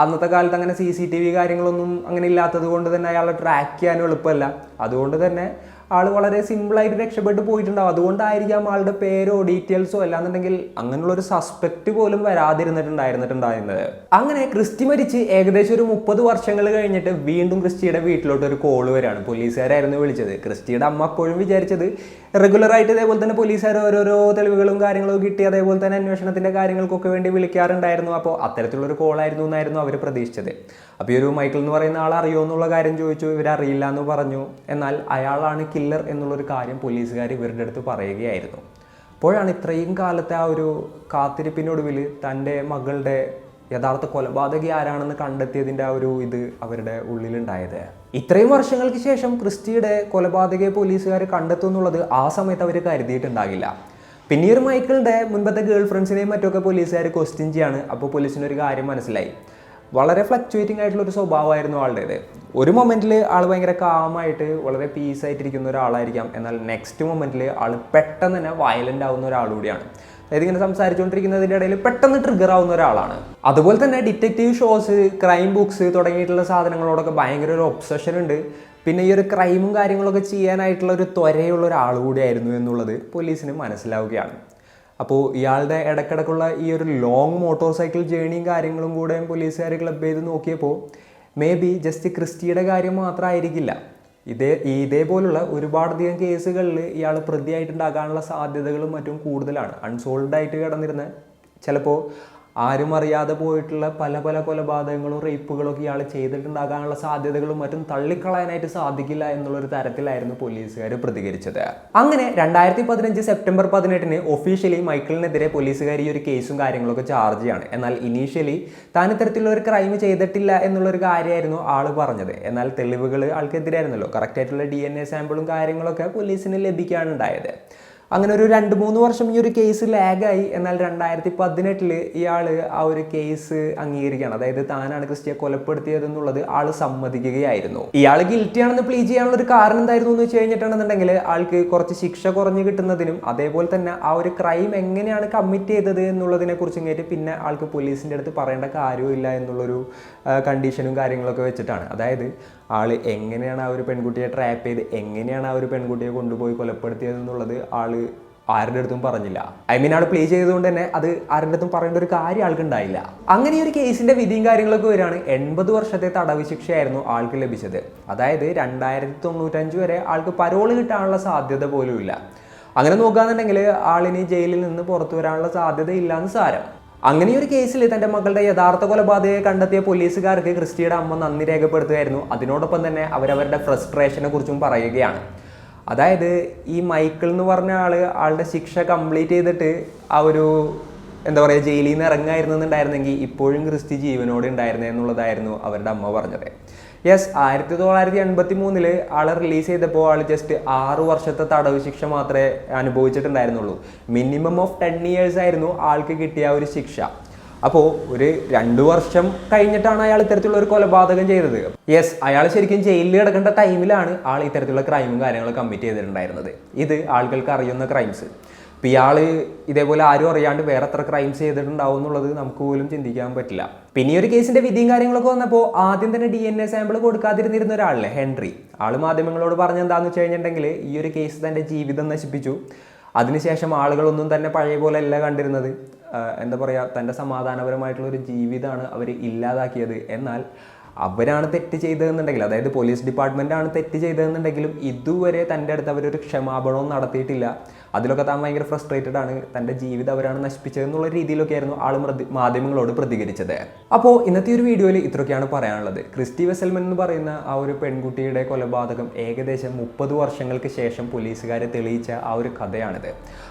അന്നത്തെ കാലത്ത് അങ്ങനെ CCTV കാര്യങ്ങളൊന്നും അങ്ങനെ ഇല്ലാത്തത് കൊണ്ട് തന്നെ അയാളെ ട്രാക്ക് ചെയ്യാനും എളുപ്പമല്ല. അതുകൊണ്ട് തന്നെ ആൾ വളരെ സിമ്പിളായിട്ട് രക്ഷപ്പെട്ട് പോയിട്ടുണ്ടാവും. അതുകൊണ്ടായിരിക്കാം ആളുടെ പേരോ ഡീറ്റെയിൽസോ അല്ലാന്നുണ്ടെങ്കിൽ അങ്ങനെയുള്ളൊരു സസ്പെക്റ്റ് പോലും വരാതിരുന്നിട്ടുണ്ടായിരുന്നത്. അങ്ങനെ ക്രിസ്റ്റി മരിച്ച് ഏകദേശം ഒരു 30 വർഷങ്ങൾ കഴിഞ്ഞിട്ട് വീണ്ടും ക്രിസ്റ്റിയുടെ വീട്ടിലോട്ട് ഒരു കോള് വരികയാണ്. പോലീസുകാരായിരുന്നു വിളിച്ചത്. ക്രിസ്റ്റിയുടെ അമ്മ അപ്പോഴും വിചാരിച്ചത് റെഗുലറായിട്ട് ഇതേപോലെ തന്നെ പോലീസുകാർ ഓരോരോ തെളിവുകളും കാര്യങ്ങളും കിട്ടി അതേപോലെ തന്നെ അന്വേഷണത്തിൻ്റെ കാര്യങ്ങൾക്കൊക്കെ വേണ്ടി വിളിക്കാറുണ്ടായിരുന്നു. അപ്പോൾ അത്തരത്തിലുള്ളൊരു കോളായിരുന്നു എന്നായിരുന്നു അവർ പ്രതീക്ഷിച്ചത്. അപ്പോൾ ഈ ഒരു മൈക്കിൾ എന്ന് പറയുന്ന ആൾ അറിയുമോ എന്നുള്ള കാര്യം ചോദിച്ചു. ഇവരറിയില്ല എന്ന് പറഞ്ഞു. എന്നാൽ അയാളാണ് കില്ലർ എന്നുള്ളൊരു കാര്യം പോലീസുകാർ ഇവരുടെ അടുത്ത് പറയുകയായിരുന്നു. അപ്പോഴാണ് ഇത്രയും കാലത്തെ ആ ഒരു കാത്തിരിപ്പിനൊടുവിൽ തൻ്റെ മകളുടെ യഥാർത്ഥ കൊലപാതകി ആരാണെന്ന് കണ്ടെത്തിയതിൻ്റെ ആ ഒരു ഇത് അവരുടെ ഉള്ളിലുണ്ടായത്. ഇത്രയും വർഷങ്ങൾക്ക് ശേഷം ക്രിസ്റ്റിയുടെ കൊലപാതകയെ പോലീസുകാർ കണ്ടെത്തും എന്നുള്ളത് ആ സമയത്ത് അവർ കരുതിയിട്ടുണ്ടാകില്ല. പിന്നീട് മൈക്കിളിൻ്റെ മുൻപത്തെ ഗേൾ ഫ്രണ്ട്സിനെയും മറ്റൊക്കെ പോലീസുകാർ ക്വസ്റ്റ്യൻ ചെയ്യാണ്. അപ്പോൾ പോലീസിനൊരു കാര്യം മനസ്സിലായി. വളരെ ഫ്ലക്ച്വേറ്റിംഗ് ആയിട്ടുള്ളൊരു സ്വഭാവമായിരുന്നു ആളുടേത്. ഒരു മൊമെൻറ്റിൽ ആൾ ഭയങ്കര കാമായിട്ട് വളരെ പീസായിട്ടിരിക്കുന്ന ഒരാളായിരിക്കാം. എന്നാൽ നെക്സ്റ്റ് മൊമെൻറ്റിൽ ആൾ പെട്ടെന്ന് തന്നെ വയലൻ്റ് ആവുന്ന ഒരാളുകൂടിയാണ്. അതായത് ഇങ്ങനെ സംസാരിച്ചുകൊണ്ടിരിക്കുന്നതിൻ്റെ ഇടയിൽ പെട്ടെന്ന് ട്രിഗർ ആവുന്ന ഒരാളാണ്. അതുപോലെ തന്നെ ഡിറ്റക്റ്റീവ് ഷോസ്, ക്രൈം ബുക്സ് തുടങ്ങിയിട്ടുള്ള സാധനങ്ങളോടൊക്കെ ഭയങ്കര ഒരു ഒബ്സഷൻ ഉണ്ട്. പിന്നെ ഈ ഒരു ക്രൈമും കാര്യങ്ങളൊക്കെ ചെയ്യാനായിട്ടുള്ള ഒരു ത്വരയുള്ള ഒരാൾ കൂടിയായിരുന്നു എന്നുള്ളത് പോലീസിന് മനസ്സിലാവുകയാണ്. അപ്പോൾ ഇയാളുടെ ഇടയ്ക്കിടയ്ക്കുള്ള ഈ ഒരു ലോങ് മോട്ടോർ സൈക്കിൾ ജേണിയും കാര്യങ്ങളും കൂടെ പോലീസുകാർ ക്ലബ് ചെയ്ത് നോക്കിയപ്പോൾ മേ ബി ജസ്റ്റ് ക്രിസ്റ്റിയുടെ കാര്യം മാത്രമായിരിക്കില്ല. ഇതേപോലുള്ള ഒരുപാടധികം കേസുകളിൽ ഇയാൾ പ്രതിയായിട്ടുണ്ടാകാനുള്ള സാധ്യതകളും മറ്റും കൂടുതലാണ്. അൺസോൾവ്ഡ് ആയിട്ട് കിടന്നിരുന്ന ചിലപ്പോൾ ആരും അറിയാതെ പോയിട്ടുള്ള പല പല കൊലപാതകങ്ങളും റേപ്പുകളൊക്കെ ഇയാൾ ചെയ്തിട്ടുണ്ടാകാനുള്ള സാധ്യതകളും മറ്റും തള്ളിക്കളയാനായിട്ട് സാധിക്കില്ല എന്നുള്ളൊരു തരത്തിലായിരുന്നു പോലീസുകാർ പ്രതികരിച്ചത്. അങ്ങനെ 2015 സെപ്റ്റംബർ 18 ഒഫീഷ്യലി മൈക്കിളിനെതിരെ പോലീസുകാർ ഈ ഒരു കേസും കാര്യങ്ങളൊക്കെ ചാർജ് ചെയ്യാണ്. എന്നാൽ ഇനീഷ്യലി താൻ ഇത്തരത്തിലുള്ള ഒരു ക്രൈം ചെയ്തിട്ടില്ല എന്നുള്ളൊരു കാര്യമായിരുന്നു ആൾ പറഞ്ഞത്. എന്നാൽ തെളിവുകൾ ആൾക്കെതിരായിരുന്നല്ലോ. കറക്റ്റായിട്ടുള്ള DNA സാമ്പിളും കാര്യങ്ങളൊക്കെ പോലീസിന് ലഭിക്കാനുണ്ടായത്. അങ്ങനെ ഒരു 2-3 വർഷം ഈ ഒരു കേസ് ലാഗായി. എന്നാൽ 2018 ഇയാൾ ആ ഒരു കേസ് അംഗീകരിക്കുകയാണ്. അതായത് താനാണ് ക്രിസ്റ്റിയെ കൊലപ്പെടുത്തിയതെന്നുള്ളത് ആൾ സമ്മതിക്കുകയായിരുന്നു. ഇയാൾ ഗിൽറ്റിയാണെന്ന് പ്ലീ ചെയ്യാനുള്ള ഒരു കാരണം എന്തായിരുന്നു എന്ന് വെച്ച് കഴിഞ്ഞിട്ടുണ്ടെന്നുണ്ടെങ്കിൽ ആൾക്ക് കുറച്ച് ശിക്ഷ കുറഞ്ഞു കിട്ടുന്നതിനും അതേപോലെ തന്നെ ആ ഒരു ക്രൈം എങ്ങനെയാണ് കമ്മിറ്റ് ചെയ്തത് എന്നുള്ളതിനെ കുറിച്ചും കേട്ട് പിന്നെ ആൾക്ക് പോലീസിൻ്റെ അടുത്ത് പറയേണ്ട കാര്യമില്ല എന്നുള്ളൊരു കണ്ടീഷനും കാര്യങ്ങളൊക്കെ വെച്ചിട്ടാണ്. അതായത് ആൾ എങ്ങനെയാണ് ആ ഒരു പെൺകുട്ടിയെ ട്രാപ്പ് ചെയ്ത് എങ്ങനെയാണ് ആ ഒരു പെൺകുട്ടിയെ കൊണ്ടുപോയി കൊലപ്പെടുത്തിയതെന്നുള്ളത് ആൾ ആരുടെ അടുത്തും പറഞ്ഞില്ല. ആൾ പ്ലേ ചെയ്തുകൊണ്ട് തന്നെ അത് ആരുടെ അടുത്തും പറയേണ്ട ഒരു കാര്യം ആൾക്ക് ഉണ്ടായില്ല. അങ്ങനെ ഈ ഒരു കേസിന്റെ വിധിയും കാര്യങ്ങളൊക്കെ വരികയാണ്. 80 വർഷത്തെ തടവ് ശിക്ഷയായിരുന്നു ആൾക്ക് ലഭിച്ചത്. അതായത് 2095 വരെ ആൾക്ക് പരോള് കിട്ടാനുള്ള സാധ്യത പോലും ഇല്ല. അങ്ങനെ നോക്കുകയാണെന്നുണ്ടെങ്കിൽ ആളിനി ജയിലിൽ നിന്ന് പുറത്തു വരാനുള്ള സാധ്യത ഇല്ലാന്ന് സാരം. അങ്ങനെ ഒരു കേസിൽ തൻ്റെ മകളുടെ യഥാർത്ഥ കൊലപാതകയെ കണ്ടെത്തിയ പോലീസുകാർക്ക് ക്രിസ്റ്റിയുടെ അമ്മ നന്ദി രേഖപ്പെടുത്തുകയായിരുന്നു. അതിനോടൊപ്പം തന്നെ അവരവരുടെ ഫ്രസ്ട്രേഷനെ കുറിച്ചും പറയുകയാണ്. അതായത് ഈ മൈക്കിൾ എന്ന് പറഞ്ഞ ആളുടെ ശിക്ഷ കംപ്ലീറ്റ് ചെയ്തിട്ട് ആ ഒരു എന്താ പറയുക ജയിലിൽ നിന്ന് ഇറങ്ങായിരുന്നുണ്ടായിരുന്നെങ്കിൽ ഇപ്പോഴും ക്രിസ്റ്റി ജീവനോടെ ഉണ്ടായിരുന്നേ എന്നുള്ളതായിരുന്നു അവരുടെ അമ്മ പറഞ്ഞത്. യെസ്, 1983 ആളെ റിലീസ് ചെയ്തപ്പോൾ ആൾ ജസ്റ്റ് 6 വർഷത്തെ തടവ് ശിക്ഷ മാത്രമേ അനുഭവിച്ചിട്ടുണ്ടായിരുന്നുള്ളൂ. മിനിമം ഓഫ് 10 years ആയിരുന്നു ആൾക്ക് കിട്ടിയ ഒരു ശിക്ഷ. അപ്പോൾ ഒരു 2 വർഷം കഴിഞ്ഞിട്ടാണ് അയാൾ ഇത്തരത്തിലുള്ള ഒരു കൊലപാതകം ചെയ്തത്. യെസ്, അയാൾ ശരിക്കും ജയിലിൽ കിടക്കേണ്ട ടൈമിലാണ് ആൾ ഇത്തരത്തിലുള്ള ക്രൈമും കാര്യങ്ങളും കമ്മിറ്റ് ചെയ്തിട്ടുണ്ടായിരുന്നത്. ഇത് ആളുകൾക്ക് അറിയുന്ന ക്രൈംസ്. അപ്പോൾ ഇയാൾ ഇതേപോലെ ആരും അറിയാണ്ട് വേറെ എത്ര ക്രൈംസ് ചെയ്തിട്ടുണ്ടാവും എന്നുള്ളത് നമുക്ക് പോലും ചിന്തിക്കാൻ പറ്റില്ല. പിന്നെ ഈ ഒരു കേസിന്റെ വിധിയും കാര്യങ്ങളൊക്കെ വന്നപ്പോൾ ആദ്യം തന്നെ DNA സാമ്പിൾ കൊടുക്കാതിരുന്നിരുന്ന ഒരാളല്ലേ ഹെൻറി. ആൾ മാധ്യമങ്ങളോട് പറഞ്ഞെന്താന്ന് വെച്ച് കഴിഞ്ഞിട്ടുണ്ടെങ്കിൽ ഈ ഒരു കേസ് തൻ്റെ ജീവിതം നശിപ്പിച്ചു. അതിനുശേഷം ആളുകളൊന്നും തന്നെ പഴയ പോലെ അല്ല കണ്ടിരുന്നത്. എന്താ പറയുക, തൻ്റെ സമാധാനപരമായിട്ടുള്ളൊരു ജീവിതമാണ് അവർ ഇല്ലാതാക്കിയത്. എന്നാൽ അവരാണ് തെറ്റ് ചെയ്തതെന്നുണ്ടെങ്കിൽ, അതായത് പോലീസ് ഡിപ്പാർട്ട്മെൻറ്റാണ് തെറ്റ് ചെയ്തതെന്നുണ്ടെങ്കിലും ഇതുവരെ തൻ്റെ അടുത്ത് അവരൊരു ക്ഷമാപണവും നടത്തിയിട്ടില്ല. അതിലൊക്കെ താൻ ഭയങ്കര ഫ്രസ്ട്രേറ്റഡ് ആണ്, തൻ്റെ ജീവിതം അവരാണ് നശിപ്പിച്ചതെന്നുള്ള രീതിയിലൊക്കെ ആയിരുന്നു ആൾ മാധ്യമങ്ങളോട് പ്രതികരിച്ചത്. അപ്പോൾ ഇന്നത്തെ ഒരു വീഡിയോയിൽ ഇത്രയൊക്കെയാണ് പറയാനുള്ളത്. ക്രിസ്റ്റി വെസൽമൻ എന്ന് പറയുന്ന ആ ഒരു പെൺകുട്ടിയുടെ കൊലപാതകം ഏകദേശം 30 വർഷങ്ങൾക്ക് ശേഷം പോലീസുകാരെ തെളിയിച്ച ആ ഒരു കഥയാണിത്.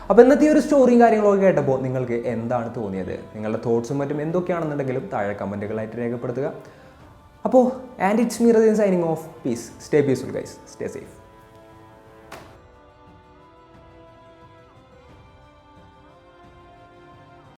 അപ്പോൾ ഇന്നത്തെ ഒരു സ്റ്റോറിയും കാര്യങ്ങളൊക്കെ കേട്ടപ്പോൾ നിങ്ങൾക്ക് എന്താണ് തോന്നിയത്? നിങ്ങളുടെ തോട്ട്സും മറ്റും എന്തൊക്കെയാണെന്നുണ്ടെങ്കിലും താഴെ കമൻറ്റുകളായിട്ട് രേഖപ്പെടുത്തുക. അപ്പോൾ and it's me Radeen signing off. Peace. Stay peaceful guys. Stay safe.